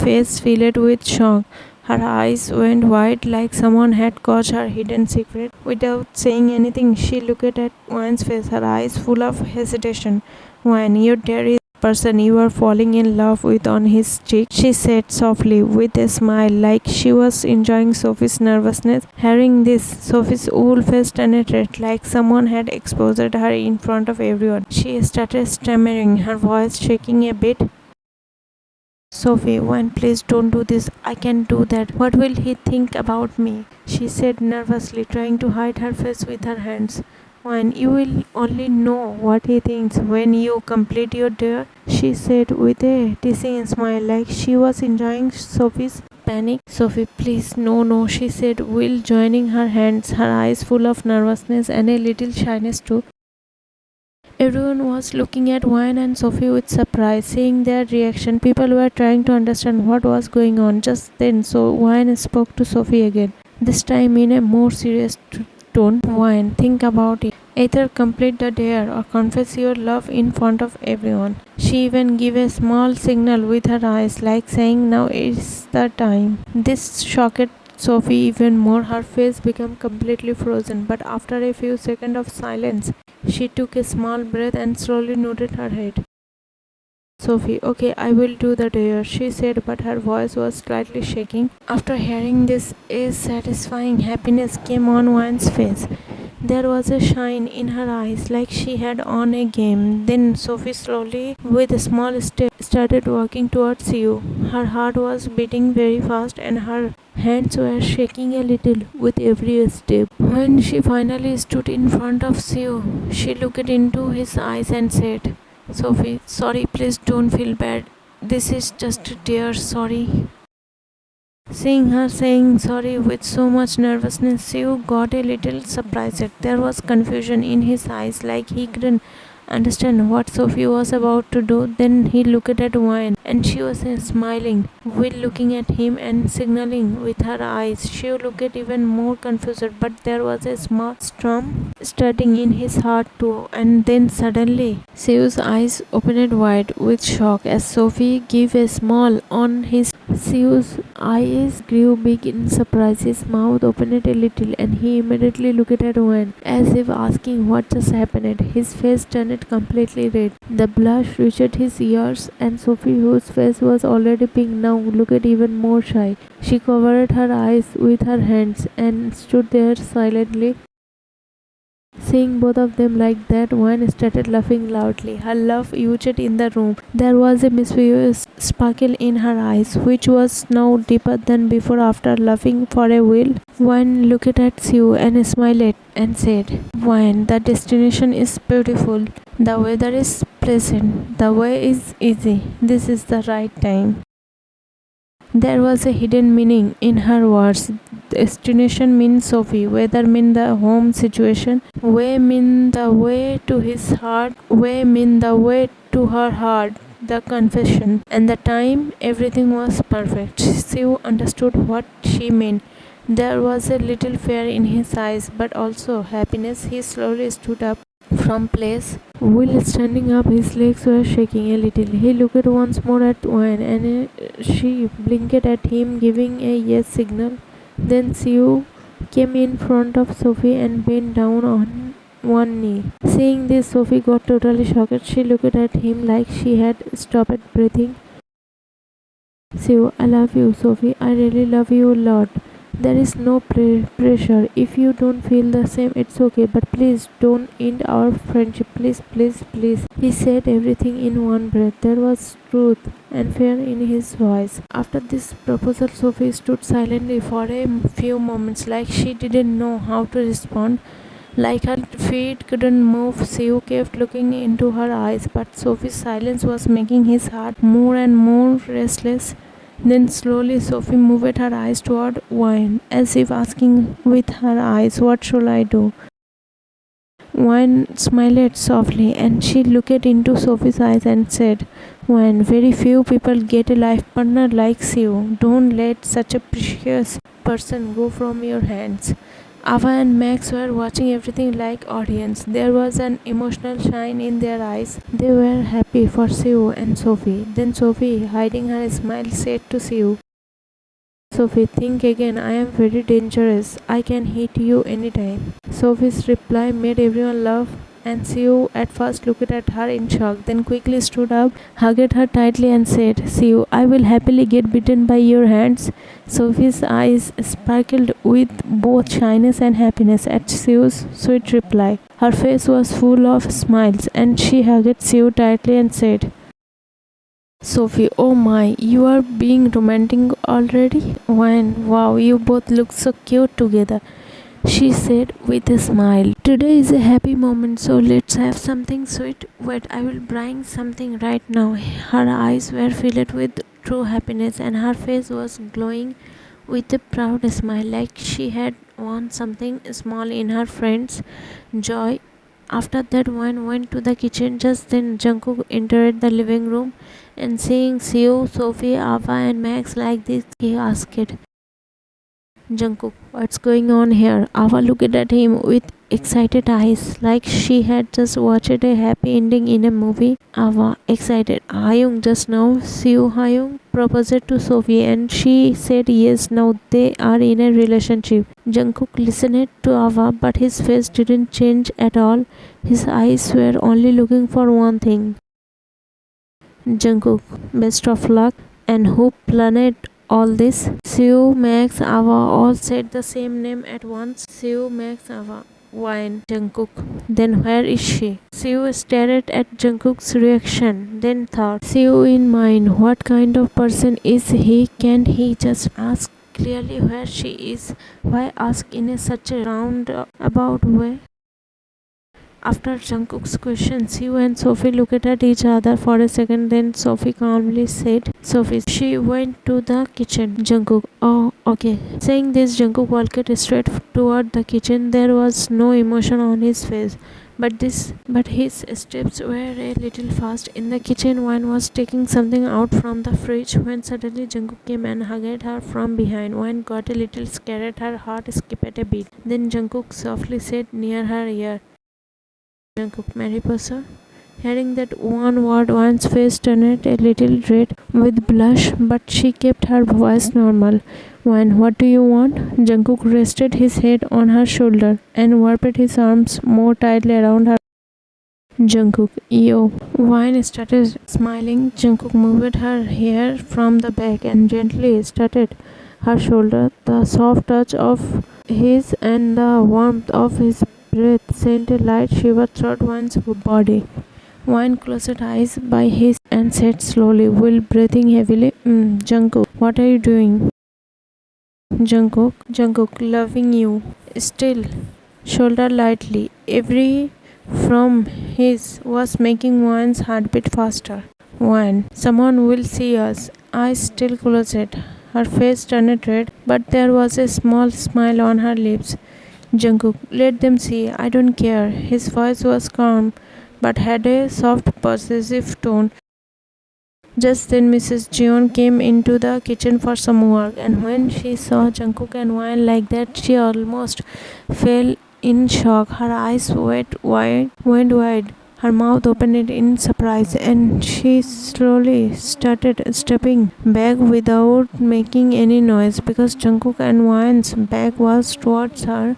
Speaker 1: face filled with shock. Her eyes went wide, like someone had caught her hidden secret. Without saying anything, she looked at Wine's face, her eyes full of hesitation. "Wine, your dare is the person you are falling in love with on his cheek," she said softly, with a smile, like she was enjoying Sophie's nervousness. Hearing this, Sophie's whole face turned red, like someone had exposed her in front of everyone. She started stammering, her voice shaking a bit. "Sophie, Wine, please don't do this. I can't do that. What will he think about me?" she said nervously, trying to hide her face with her hands. "Wine, you will only know what he thinks when you complete your dare," she said with a teasing smile, like she was enjoying Sophie's panic. "Sophie, please, no," she said, while joining her hands, her eyes full of nervousness and a little shyness too. Everyone was looking at Wine and Sophie with surprise, seeing their reaction. People were trying to understand what was going on just then, so Wine spoke to Sophie again. this time in a more serious tone. Wine, think about it. Either complete the dare or confess your love in front of everyone. She even gave a small signal with her eyes, like saying, "Now is the time." This shocked Sophie even more. Her face became completely frozen, but after a few seconds of silence, she took a small breath and slowly nodded her head. Sophie, okay, I will do the dare, she said, but her voice was slightly shaking. After hearing this, a satisfying happiness came on Wine's face. There was a shine in her eyes, like she had won a game. Then Sophie slowly, with a small step, started walking towards you. Her heart was beating very fast and her hands were shaking a little with every step. When she finally stood in front of Sue, she looked into his eyes and said, "Sophie, sorry, please don't feel bad. This is just a dare, sorry." Seeing her saying sorry with so much nervousness, Sue got a little surprised. There was confusion in his eyes, like he couldn't understand what Sophie was about to do. Then he looked at Wine, and she was smiling while looking at him and signaling with her eyes. She looked even more confused, but there was a small storm starting in his heart too. And then suddenly, Sue's eyes opened wide with shock as Sophie gave a smile on his. Sue's eyes grew big in surprise. His mouth opened a little and he immediately looked at Owen as if asking what just happened. His face turned completely red. The blush reached his ears and Sophie, whose face was already pink now, looked even more shy. She covered her eyes with her hands and stood there silently. Seeing both of them like that, one started laughing loudly. Her laugh echoed in the room. There was a mischievous sparkle in her eyes, which was now deeper than before. After laughing for a while, one looked at Sue and smiled and said, "Wine, the destination is beautiful. The weather is pleasant. The way is easy. This is the right time." There was a hidden meaning in her words. Destination means Sophie, weather mean the home situation, way mean the way to his heart, way mean the way to her heart, the confession, and the time everything was perfect. Sue understood what she meant. There was a little fear in his eyes, but also happiness. He slowly stood up from place. While standing up, his legs were shaking a little. He looked once more at Wayne, and she blinked at him, giving a yes signal. Then Sue came in front of Sophie and bent down on one knee. Seeing this, Sophie got totally shocked. She looked at him like she had stopped breathing. "Sue, I love you, Sophie. I really love you a lot. There is no pressure. If you don't feel the same, it's okay. But please don't end our friendship. Please, please, please." He said everything in one breath. There was truth and fear in his voice. After this proposal, Sophie stood silently for a few moments, like she didn't know how to respond. Like her feet couldn't move, Sue kept looking into her eyes, but Sophie's silence was making his heart more and more restless. Then slowly Sophie moved her eyes toward Wine, as if asking with her eyes, "What shall I do?" Wine smiled softly, and she looked into Sophie's eyes and said, "Wine, very few people get a life partner like you. Don't let such a precious person go from your hands." Ava and Max were watching everything like audience. There was an emotional shine in their eyes. They were happy for Sue and Sophie. Then Sophie, hiding her smile, said to Sue, "Sophie, think again. I am very dangerous. I can hit you anytime." Sophie's reply made everyone laugh, and Sue at first looked at her in shock, then quickly stood up, hugged her tightly, and said, "Sue, I will happily get bitten by your hands." Sophie's eyes sparkled with both shyness and happiness at Sue's sweet reply. Her face was full of smiles, and she hugged Sue tightly and said, "Sophie, oh my, you are being romantic already? Wow, you both look so cute together," she said with a smile. "Today is a happy moment, so let's have something sweet. Wait, I will bring something right now." Her eyes were filled with true happiness, and her face was glowing with a proud smile, like she had won something small in her friend's joy. After that, one went to the kitchen. Just then, Jungkook entered the living room, and seeing Seo, Sophie, Ava, and Max like this, he asked, Jungkook, what's going on here? Ava looked at him with excited eyes, like she had just watched a happy ending in a movie. Ava, excited. Hyung just now, Seo Hyung proposed to Sophie and she said yes, now they are in a relationship. Jungkook listened to Ava, but his face didn't change at all. His eyes were only looking for one thing. Jungkook, best of luck. And who planned all this? Seo, Max, Ava all said the same name at once. Seo, Max, Ava. Wine, Jungkook. Then where is she? Seo stared at Jungkook's reaction, then thought, Seo in mind, what kind of person is he? Can't he just ask clearly where she is? Why ask in such a roundabout way? After Jungkook's question, Seo and Sophie looked at each other for a second, then Sophie calmly said, Sophie, she went to the kitchen. Jungkook, oh, okay. Saying this, Jungkook walked straight toward the kitchen. There was no emotion on his face. But his steps were a little fast. In the kitchen, Wan was taking something out from the fridge when suddenly Jungkook came and hugged her from behind. Wan got a little scared. Her heart skipped a beat. Then Jungkook softly said near her ear, Jungkook, Mariposa. Hearing that one word, Wan's face turned a little red with blush, but she kept her voice normal. Wan, what do you want? Jungkook rested his head on her shoulder and wrapped his arms more tightly around her. Jungkook, yo. Wan started smiling. Jungkook moved her hair from the back and gently strutted her shoulder. The soft touch of his and the warmth of his breath sent a light shiver through Wan's body. Wan closed eyes by his and said slowly, while breathing heavily, Jungkook, what are you doing? Jungkook, loving you. Still, shoulder lightly. Every from his was making Wan's heartbeat faster. Wan, someone will see us. Eyes still closed. Her face turned red, but there was a small smile on her lips. Jungkook, let them see, I don't care. His voice was calm, but had a soft, possessive tone. Just then Mrs. Jeon came into the kitchen for some work, and when she saw Jungkook and Wan like that, she almost fell in shock. Her eyes went wide. Her mouth opened in surprise, and she slowly started stepping back without making any noise because Jungkook and Wan's back was towards her.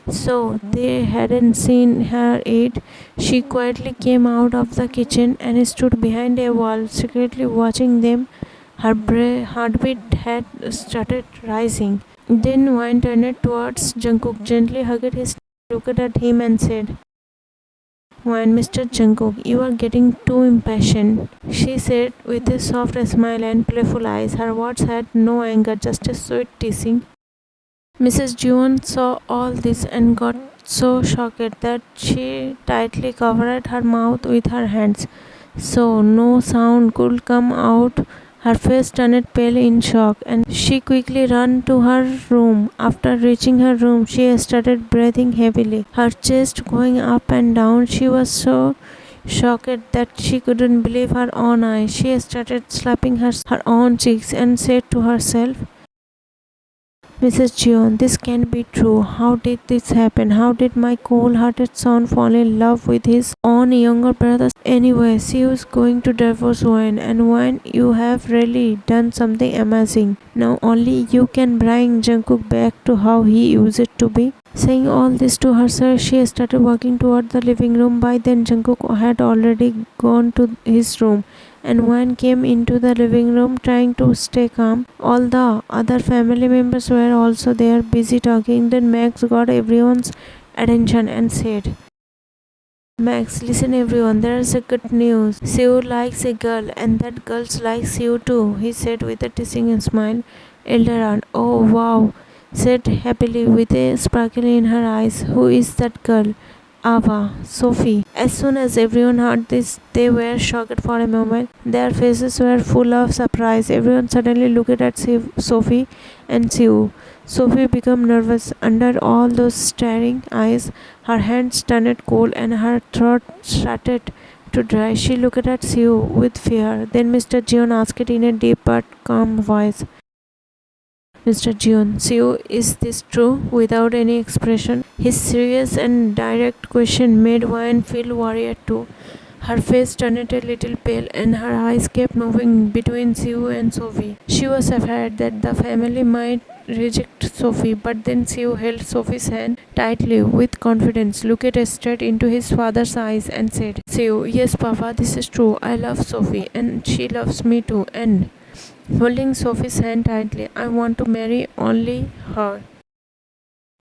Speaker 1: So they hadn't seen her yet. She quietly came out of the kitchen and stood behind a wall, secretly watching them. Her heartbeat had started rising. Then Wan turned towards Jungkook, gently hugged his, looked at him and said, Wan, Mr. Jungkook, you are getting too impatient, she said with a soft smile and playful eyes. Her words had no anger, just a sweet teasing. Mrs. Jeon saw all this and got so shocked that she tightly covered her mouth with her hands, so no sound could come out. Her face turned pale in shock, and she quickly ran to her room. After reaching her room, she started breathing heavily, her chest going up and down. She was so shocked that she couldn't believe her own eyes. She started slapping her own cheeks and said to herself, Mrs. Jeon, this can't be true. How did this happen? How did my cold-hearted son fall in love with his own younger brother? Anyway, she was going to divorce Wayne, and Wayne, you have really done something amazing. Now only you can bring Jungkook back to how he used to be. Saying all this to herself, she started walking toward the living room. By then, Jungkook had already gone to his room, and Wan came into the living room trying to stay calm. All the other family members were also there, busy talking. Then Max got everyone's attention and said, Max, listen everyone, there's a good news. Seo likes a girl, and that girl likes you too, he said with a teasing smile. Eldaran, oh wow, said happily with a sparkle in her eyes. Who is that girl? Ava, Sophie. As soon as everyone heard this, they were shocked for a moment. Their faces were full of surprise. Everyone suddenly looked at Sophie and Sue. Sophie became nervous under all those staring eyes. Her hands turned cold and her throat started to dry. She looked at Sue with fear. Then Mr. Jeon asked in a deep but calm voice, Mr. Jeon, Seo, is this true? Without any expression. His serious and direct question made Wayne feel worried too. Her face turned a little pale and her eyes kept moving between Sue and Sophie. She was afraid that the family might reject Sophie, but then Sue held Sophie's hand tightly with confidence, looked straight into his father's eyes and said, Sue, yes, Papa, this is true. I love Sophie and she loves me too. And holding Sophie's hand tightly, I want to marry only her.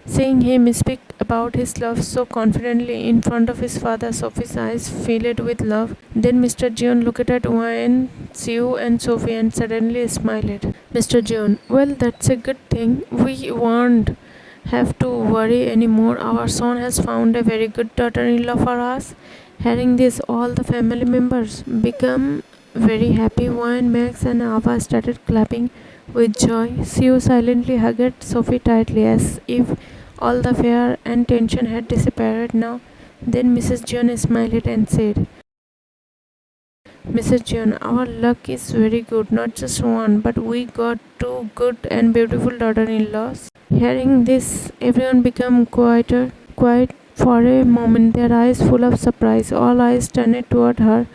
Speaker 1: Seeing him speak about his love so confidently in front of his father, Sophie's eyes filled with love. Then Mr. Jeon looked at Wayne, Sue, and Sophie and suddenly smiled. Mr. Jeon, well, that's a good thing. We won't have to worry anymore. Our son has found a very good daughter-in-law for us. Hearing this, all the family members become very happy. Wayne, Max, and Ava started clapping with joy. Sue silently hugged Sophie tightly as if all the fear and tension had disappeared now. Then Mrs. Jeon smiled and said, Mrs. Jeon, our luck is very good, not just one, but we got two good and beautiful daughter-in-laws. Hearing this, everyone became quiet for a moment, their eyes full of surprise. All eyes turned toward her.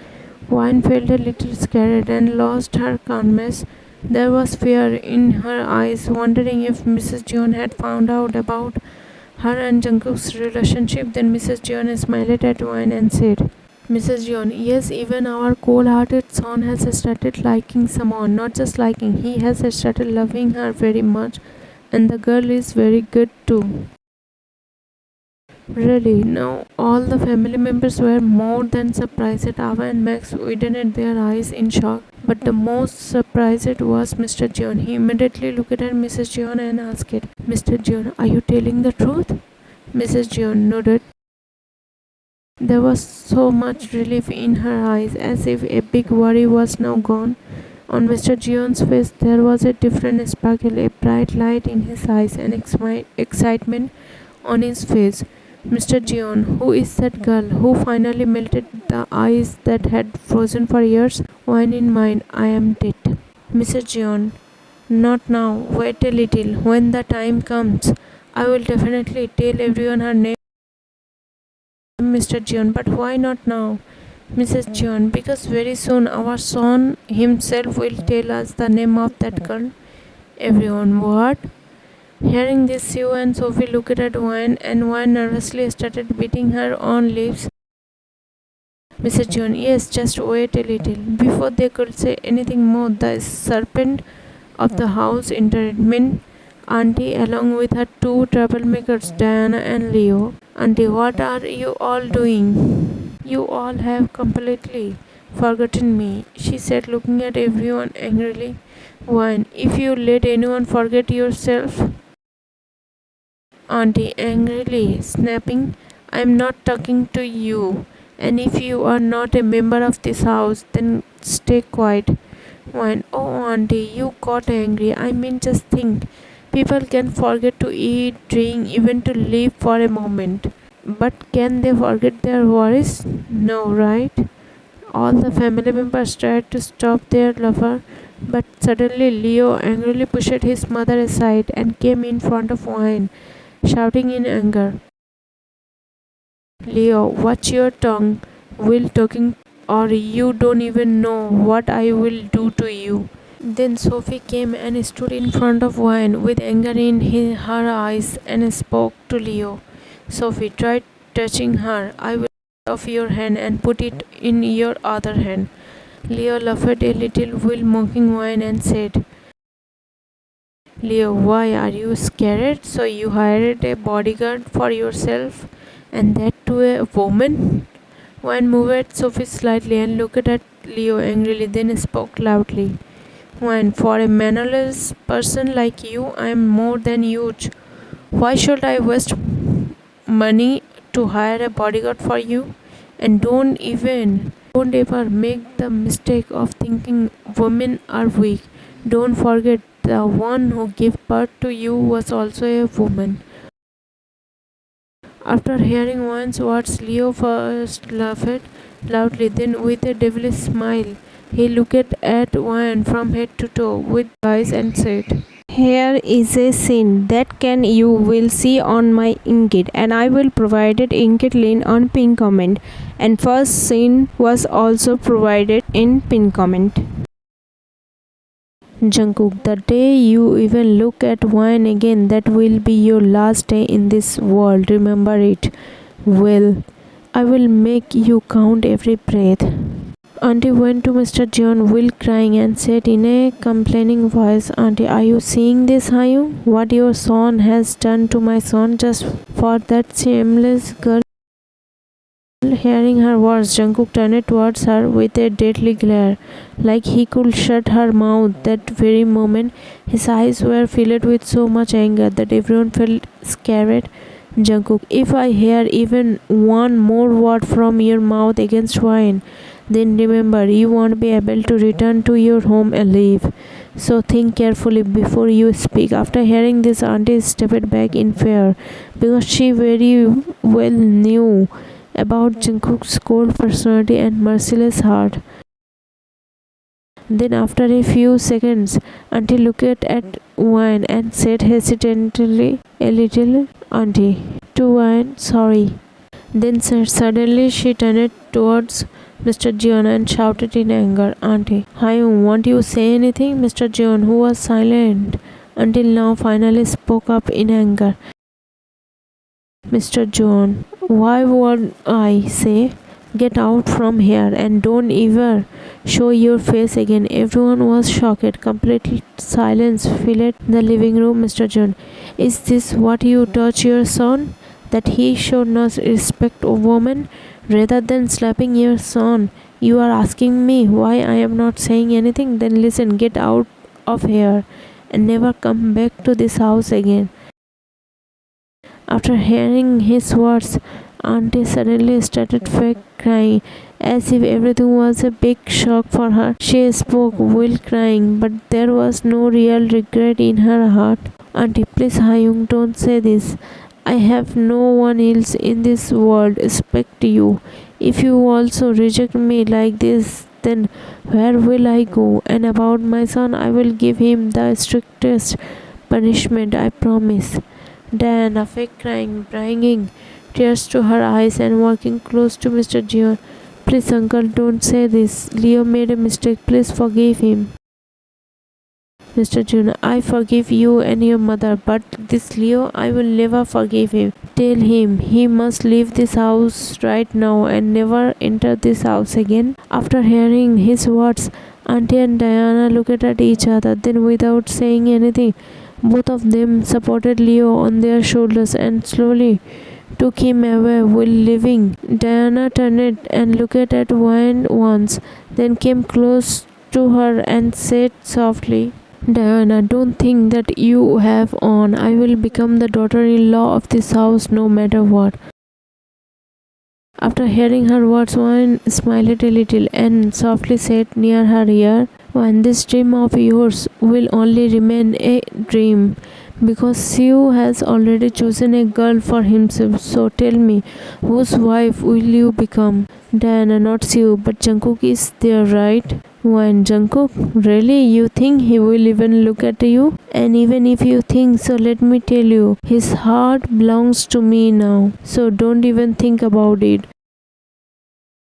Speaker 1: Wine felt a little scared and lost her calmness. There was fear in her eyes, wondering if Mrs. Jeon had found out about her and Jungkook's relationship. Then Mrs. Jeon smiled at Wine and said, Mrs. Jeon, yes, even our cold-hearted son has started liking someone, not just liking, he has started loving her very much, and the girl is very good too. Really, now all the family members were more than surprised. Ava and Max widened their eyes in shock. But the most surprised was Mr. Jeon. He immediately looked at Mrs. Jeon and asked, Mr. Jeon, are you telling the truth? Mrs. Jeon nodded. There was so much relief in her eyes, as if a big worry was now gone. On Mr. Jeon's face there was a different sparkle, a bright light in his eyes, and excitement on his face. Mr. Jeon, who is that girl who finally melted the ice that had frozen for years? One in mind, I am dead. Mrs. Jeon, not now, wait a little. When the time comes, I will definitely tell everyone her name. Mr. Jeon, but why not now? Mrs. Jeon, because very soon our son himself will tell us the name of that girl. Everyone, what? Hearing this, Sue and Sophie looked at Wine, and Wine nervously started beating her own lips. Mrs. Jeon, yes, just wait a little. Before they could say anything more, the serpent of the house entered. Meant Auntie, along with her two troublemakers, Diana and Leo. Auntie, what are you all doing? You all have completely forgotten me, she said, looking at everyone angrily. Wine, if you let anyone forget yourself, Auntie angrily snapping, I am not talking to you, and if you are not a member of this house, then stay quiet. Wine, oh Auntie, you got angry. I mean, just think. People can forget to eat, drink, even to live for a moment. But can they forget their worries? No, right? All the family members tried to stop their lover, but suddenly Leo angrily pushed his mother aside and came in front of Wine, shouting in anger, Leo, watch your tongue while talking, or you don't even know what I will do to you. Then Sophie came and stood in front of Wine with anger in her eyes and spoke to Leo. Sophie, try touching her. I will take off your hand and put it in your other hand. Leo laughed a little while mocking Wine and said, Leo, why are you scared? So you hired a bodyguard for yourself, and that to a woman? Wine moved Sophie slightly and looked at Leo angrily, then spoke loudly. Wine, for a mannerless person like you, I am more than huge. Why should I waste money to hire a bodyguard for you? And don't ever make the mistake of thinking women are weak. Don't forget the one who gave birth to you was also a woman. After hearing Wine's words, Leo first laughed loudly, then with a devilish smile, he looked at Wine from head to toe with eyes and said, Here is a scene that can you will see on my INKITT, and I will provide it INKITT link on pin comment, and first scene was also provided in pin comment. Jungkook, the day you even look at wine again, that will be your last day in this world. Remember it. Well, I will make you count every breath. Auntie went to Mr. Jeon, Will crying, and said in a complaining voice, Auntie, are you seeing this, are you? What your son has done to my son just for that shameless girl? Hearing her words, Jungkook turned towards her with a deadly glare, like he could shut her mouth that very moment. His eyes were filled with so much anger that everyone felt scared. Jungkook, if I hear even one more word from your mouth against wine, then remember you won't be able to return to your home alive. So think carefully before you speak. After hearing this, Auntie stepped back in fear because she very well knew about Jungkook's cold personality and merciless heart. Then, after a few seconds, Auntie looked at Wine and said hesitantly, a little, Auntie, to Wine, sorry. Then suddenly she turned towards Mr. Jeon and shouted in anger, Auntie, Hyun, won't you say anything? Mr. Jeon, who was silent until now, finally spoke up in anger. Mr. Jeon, why would I say? Get out from here and don't ever show your face again. Everyone was shocked. Complete silence filled the living room. Mr. Jeon, is this what you taught your son? That he should not respect a woman rather than slapping your son? You are asking me why I am not saying anything? Then listen, get out of here and never come back to this house again. After hearing his words, Auntie suddenly started fake crying as if everything was a big shock for her. She spoke while crying, but there was no real regret in her heart. Auntie, please, Hyung, don't say this. I have no one else in this world except you. If you also reject me like this, then where will I go? And about my son, I will give him the strictest punishment, I promise. Diana, fake crying, bringing tears to her eyes and walking close to Mr. Jeon. Please, uncle, don't say this. Leo made a mistake. Please forgive him. Mr. Jeon, I forgive you and your mother, but this Leo, I will never forgive him. Tell him he must leave this house right now and never enter this house again. After hearing his words, Auntie and Diana looked at each other. Then, without saying anything, both of them supported Leo on their shoulders and slowly took him away while leaving. Diana turned and looked at Wayne once, then came close to her and said softly, Diana, don't think that you have on. I will become the daughter-in-law of this house no matter what. After hearing her words, Wayne smiled a little and softly said near her ear, When this dream of yours will only remain a dream, because Siu has already chosen a girl for himself. So tell me, whose wife will you become? Diana, not Siu, but Jungkook is there, right? When Jungkook, really? You think he will even look at you? And even if you think so, let me tell you, his heart belongs to me now. So don't even think about it.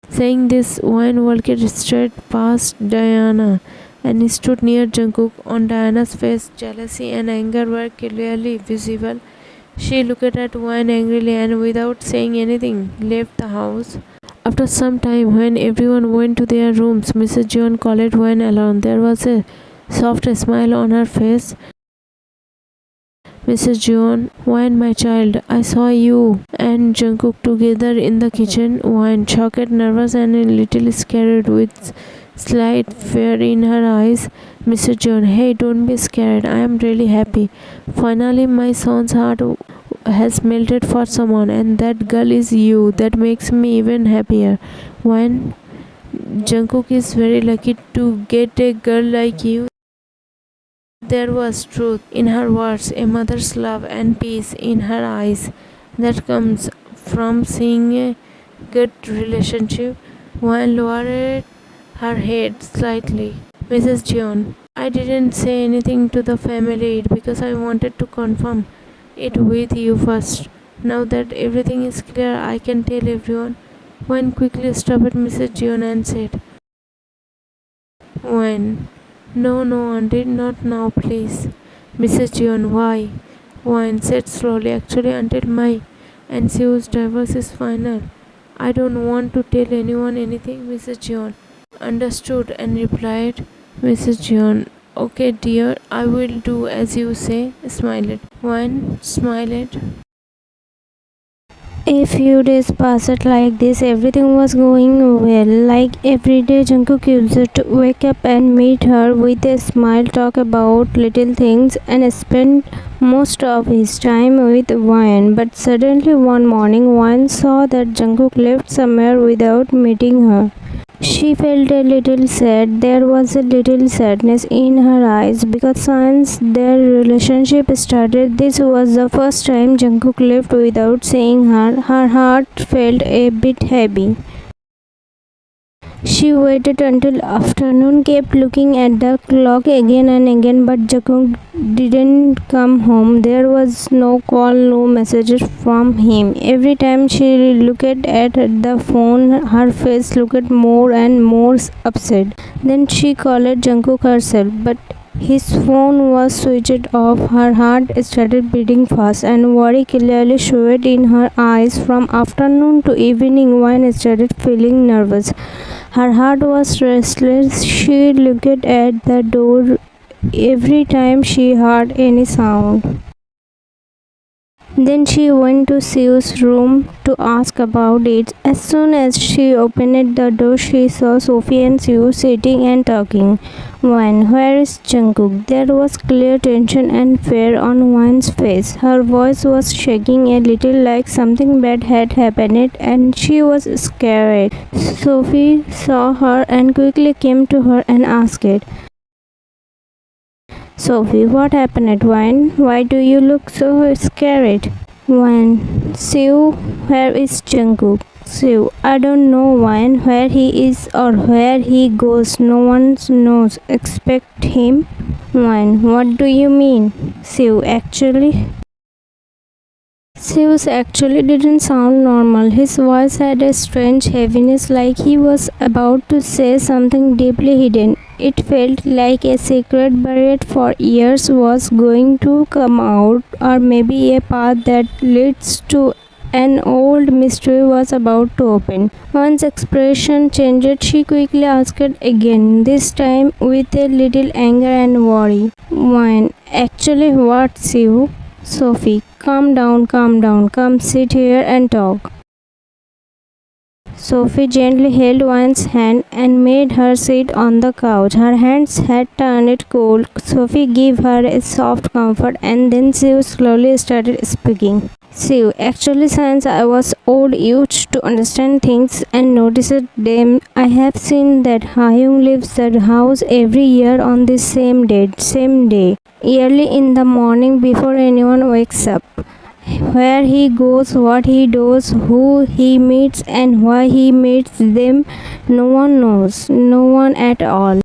Speaker 1: Saying this, Wayne walked straight past Diana and stood near Jungkook. On Diana's face, jealousy and anger were clearly visible. She looked at Wayne angrily and, without saying anything, left the house. After some time, when everyone went to their rooms, Mrs. Jeon called Wayne alone. There was a soft smile on her face. Mrs. Jeon, Wayne, my child, I saw you and Jungkook together in the kitchen. Wayne, shocked, nervous, and a little scared, with slight fear in her eyes. Mr. Jeon, hey, don't be scared. I am really happy. Finally, my son's heart has melted for someone, and that girl is you. That makes me even happier. Wayne, Jungkook is very lucky to get a girl like you. There was truth in her words, a mother's love and peace in her eyes that comes from seeing a good relationship. Wayne lowered her head slightly. Mrs. Jeon, I didn't say anything to the family because I wanted to confirm it with you first. Now that everything is clear, I can tell everyone. Wayne quickly stopped Mrs. Jeon and said, Wayne, no, Auntie, not now, please. Mrs. Jeon, why? Wayne said slowly, actually, until my and Sue's divorce is final. I don't want to tell anyone anything, Mrs. Jeon. Understood and replied, Mrs. Jeon, okay, dear, I will do as you say. Smiled. Wayne smiled.
Speaker 2: A few days passed like this. Everything was going well. Like every day, Jungkook used to wake up and meet her with a smile, talk about little things, and spend most of his time with Wayne. But suddenly one morning, Wayne saw that Jungkook left somewhere without meeting her. She felt a little sad. There was a little sadness in her eyes because since their relationship started, this was the first time Jungkook left without seeing her. Her heart felt a bit heavy. She waited until afternoon, kept looking at the clock again and again, but Jungkook didn't come home. There was no call, no messages from him. Every time she looked at the phone, her face looked more and more upset. Then she called Jungkook herself, but his phone was switched off. Her heart started beating fast, and worry clearly showed in her eyes. From afternoon to evening, Wayne started feeling nervous. Her heart was restless. She looked at the door every time she heard any sound. Then she went to Sue's room to ask about it. As soon as she opened the door, she saw Sophie and Sue sitting and talking. Wayne, where is Jungkook? There was clear tension and fear on Wayne's face. Her voice was shaking a little like something bad had happened and she was scared. Sophie saw her and quickly came to her and asked, Sophie, what happened at Wayne? Why do you look so scared? Wayne, Sue, where is Jungkook? Sue, I don't know Wayne, where he is or where he goes. No one knows. Expect him. Wayne, what do you mean? Sue, Seuss actually didn't sound normal. His voice had a strange heaviness, like he was about to say something deeply hidden. It felt like a secret buried for years was going to come out, or maybe a path that leads to an old mystery was about to open. One's expression changed. She quickly asked again, this time with a little anger and worry. Wine, actually, what's you? Sophie, calm down, come sit here and talk. Sophie gently held Wine's hand and made her sit on the couch. Her hands had turned cold. Sophie gave her a soft comfort and then she slowly started speaking. See, actually, since I was old, used to understand things and noticed them, I have seen that Hyung leaves the house every year on the same date, same day, early in the morning before anyone wakes up. Where he goes, what he does, who he meets, and why he meets them, no one knows, no one at all.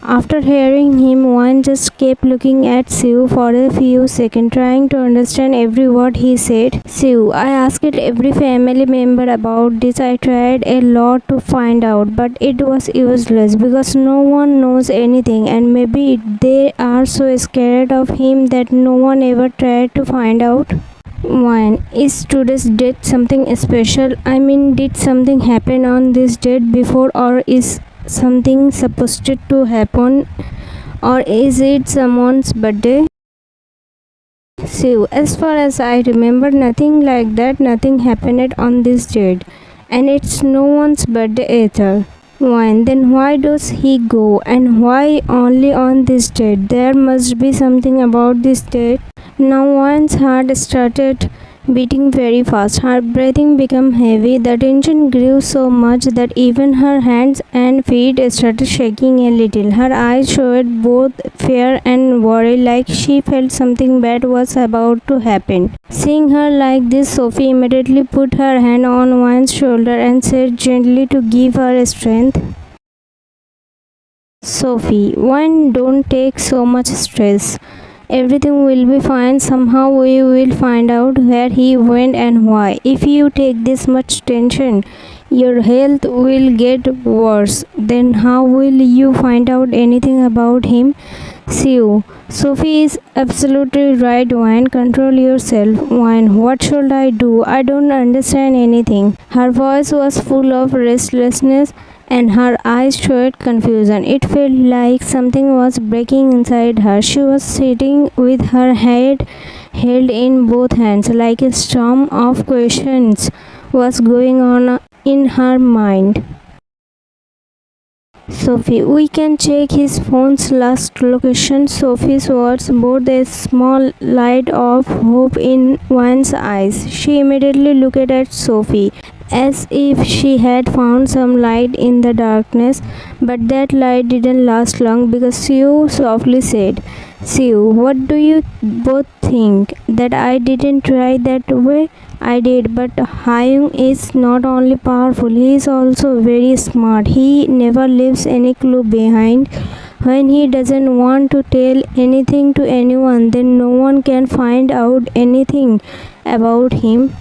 Speaker 2: After hearing him, one just kept looking at Sue for a few seconds, trying to understand every word he said. Sue, I asked every family member about this. I tried a lot to find out, but it was useless because no one knows anything, and maybe they are so scared of him that no one ever tried to find out. One, is today's date something special? I mean, did something happen on this date before, or is something supposed to happen, or is it someone's birthday? So, as far as I remember, nothing like that, nothing happened on this date, and it's no one's birthday either. Why? Then why does he go, and why only on this date? There must be something about this date. Now one's heart started beating very fast. Her breathing became heavy. The tension grew so much that even her hands and feet started shaking a little. Her eyes showed both fear and worry, like she felt something bad was about to happen. Seeing her like this, Sophie immediately put her hand on Wine's shoulder and said gently to give her strength. Sophie, one, don't take so much stress. Everything will be fine. Somehow we will find out where he went and why. If you take this much tension, your health will get worse. Then how will you find out anything about him? Sue. Sophie is absolutely right, Wine. Control yourself. Wine, what should I do? I don't understand anything. Her voice was full of restlessness and her eyes showed confusion. It felt like something was breaking inside her. She was sitting with her head held in both hands, like a storm of questions was going on in her mind. Sophie, we can check his phone's last location. Sophie's words brought a small light of hope in Wine's eyes. She immediately looked at Sophie as if she had found some light in the darkness, but that light didn't last long because Sue softly said, Sue, what do you both think? That I didn't try that way? I did, but Hyung is not only powerful, he is also very smart. He never leaves any clue behind. When he doesn't want to tell anything to anyone, then no one can find out anything about him.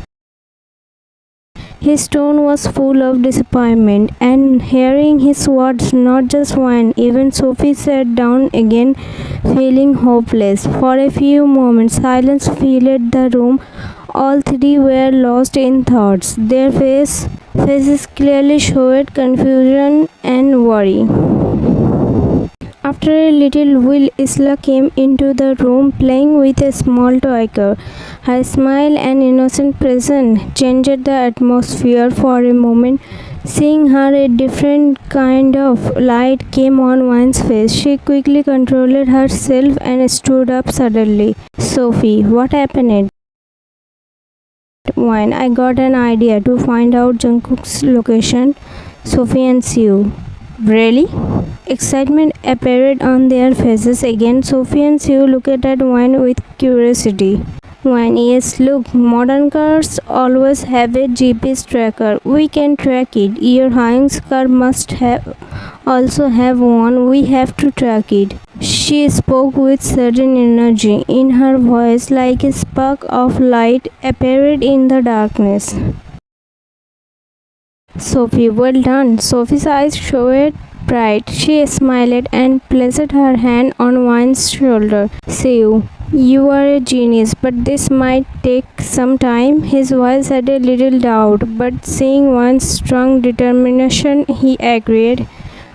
Speaker 2: His tone was full of disappointment, and hearing his words, not just one, even Sophie sat down again, feeling hopeless. For a few moments, silence filled the room. All three were lost in thoughts. Their faces clearly showed confusion and worry. After a little while, Isla came into the room playing with a small toy car. Her smile and innocent presence changed the atmosphere for a moment. Seeing her, a different kind of light came on Wine's face. She quickly controlled herself and stood up suddenly. Sophie, what happened? Wine, I got an idea to find out Jungkook's location. Sophie and Sue. Really? Excitement appeared on their faces again. Sophie and Sue looked at Wine with curiosity. Wine, yes, look, modern cars always have a GPS tracker. We can track it. Your Hyung's car must have also have one. We have to track it. She spoke with sudden energy in her voice, like a spark of light appeared in the darkness. Sophie, well done. Sophie's eyes showed pride. She smiled and placed her hand on Wine's shoulder. Sue, you are a genius, but this might take some time. His voice had a little doubt, but seeing Wine's strong determination, he agreed.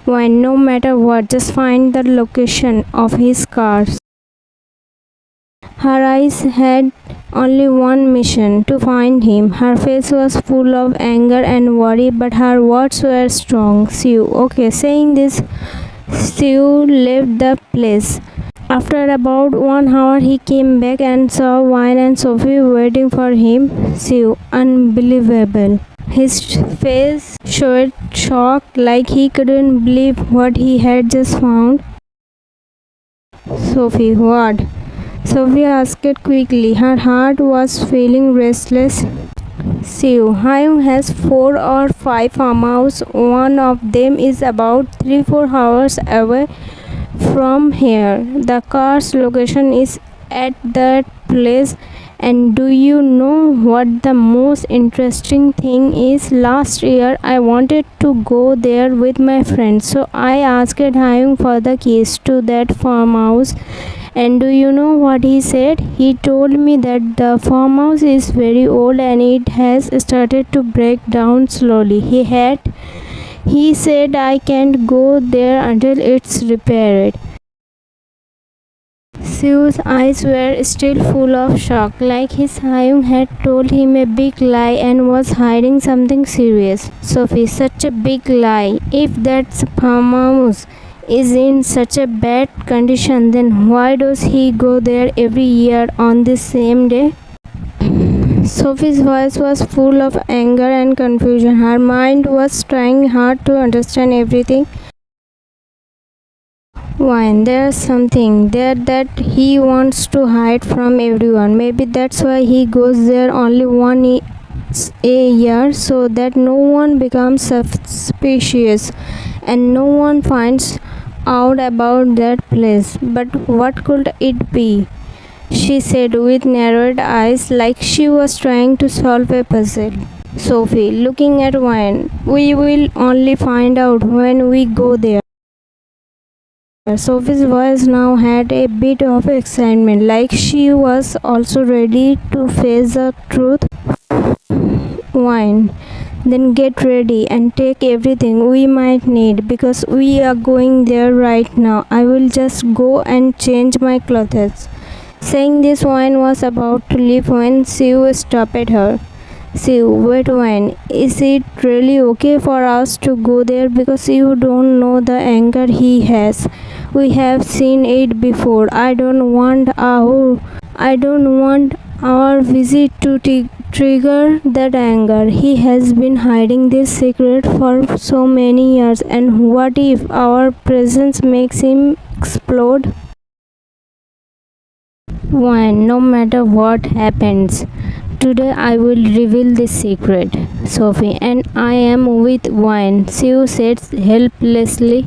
Speaker 2: Wine, no matter what, just find the location of his car. Her eyes had only one mission, to find him. Her face was full of anger and worry, but her words were strong. Sue, okay. Saying this, Sue left the place. After about 1 hour, he came back and saw Wine and Sophie waiting for him. Sue, unbelievable. His face showed shock, like he couldn't believe what he had just found. Sophie, what? Sophie asked quickly. Her heart was feeling restless. Sue, Hyung has 4 or 5 farmhouses. One of them is about 3-4 hours away from here. The car's location is at that place. And do you know what the most interesting thing is? Last year I wanted to go there with my friends, so I asked Hyung for the keys to that farmhouse. And do you know what he said? He told me that the farmhouse is very old and it has started to break down slowly. He said I can't go there until it's repaired. Sue's eyes were still full of shock, like his Hyung had told him a big lie and was hiding something serious. Sophie, such a big lie. If that farmhouse is in such a bad condition, then why does he go there every year on the same day? Sophie's voice was full of anger and confusion. Her mind was trying hard to understand everything. Wine, there's something there that he wants to hide from everyone. Maybe that's why he goes there only a year, so that no one becomes suspicious and no one finds out about that place. But what could it be? She said with narrowed eyes, like she was trying to solve a puzzle. Sophie, looking at Wayne, we will only find out when we go there. Sophie's voice now had a bit of excitement, like she was also ready to face the truth. Wine. Then get ready and take everything we might need because we are going there right now. I will just go and change my clothes. Saying this, Wine was about to leave when Sue stopped her. Sue, wait, Wine. Is it really okay for us to go there because you don't know the anger he has? We have seen it before. I don't want our visit to trigger that anger. He has been hiding this secret for so many years, and what if our presence makes him explode? One, no matter what happens, today I will reveal this secret, Sophie, and I am with Wine, Sue said helplessly.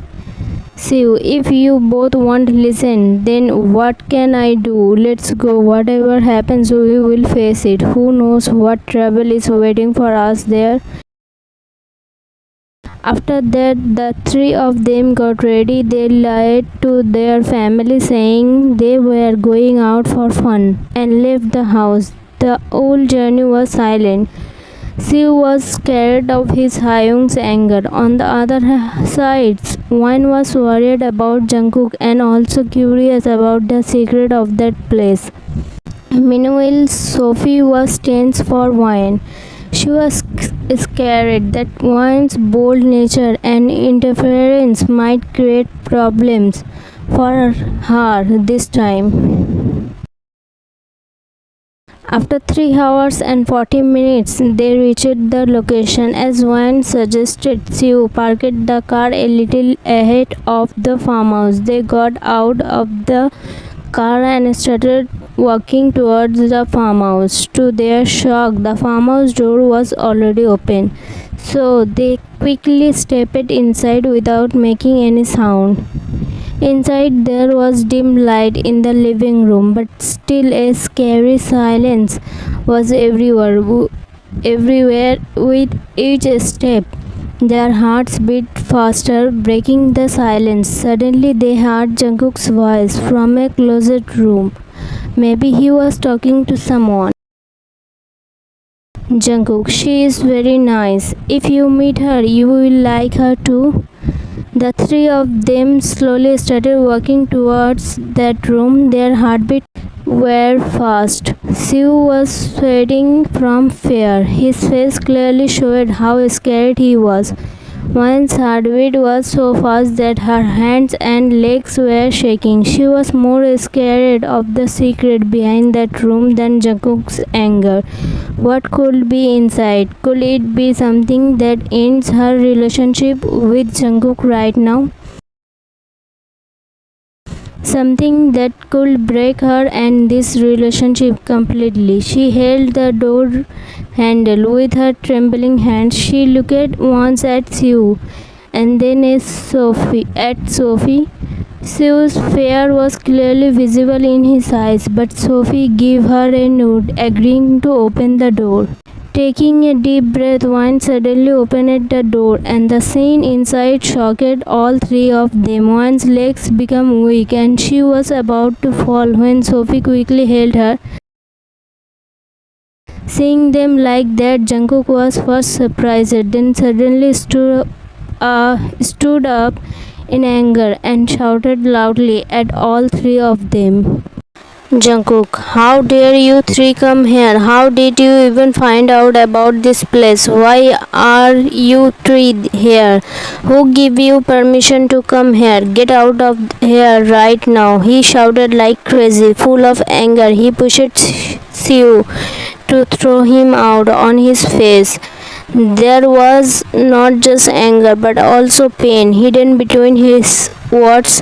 Speaker 2: Sue, if you both won't listen, then what can I do? Let's go. Whatever happens, we will face it. Who knows what trouble is waiting for us there? After that, the three of them got ready. They lied to their family saying they were going out for fun and left the house. The whole journey was silent. Sue was scared of his Hyung's anger. On the other side, Wine was worried about Jungkook and also curious about the secret of that place. Meanwhile, Sophie was tense for Wine. She was scared that Wine's bold nature and interference might create problems for her this time. After 3 hours and 40 minutes, they reached the location as Wayne suggested. Sue parked the car a little ahead of the farmhouse. They got out of the car and started walking towards the farmhouse. To their shock, the farmhouse door was already open, so they quickly stepped inside without making any sound. Inside there was dim light in the living room, but still a scary silence was everywhere with each step. Their hearts beat faster, breaking the silence. Suddenly they heard Jungkook's voice from a closet room. Maybe he was talking to someone. Jungkook, she is very nice. If you meet her, you will like her too. The three of them slowly started walking towards that room. Their heartbeats were fast. Sue was sweating from fear. His face clearly showed how scared he was. Wine's heartbeat was so fast that her hands and legs were shaking. She was more scared of the secret behind that room than Jungkook's anger. What could be inside? Could it be something that ends her relationship with Jungkook right now? Something that could break her and this relationship completely. She held the door handle with her trembling hands. She looked once at Sue and then at Sophie. Sue's fear was clearly visible in his eyes, but Sophie gave her a nod, agreeing to open the door. Taking a deep breath, Wine suddenly opened the door, and the scene inside shocked all three of them. Wine's legs became weak, and she was about to fall when Sophie quickly held her. Seeing them like that, Jungkook was first surprised, then suddenly stood up in anger and shouted loudly at all three of them. Jungkook, how dare you three come here? How did you even find out about this place? Why are you three here? Who gave you permission to come here? Get out of here right now, he shouted like crazy. Full of anger, he pushed Sue to throw him out. On his face there was not just anger but also pain hidden between his words.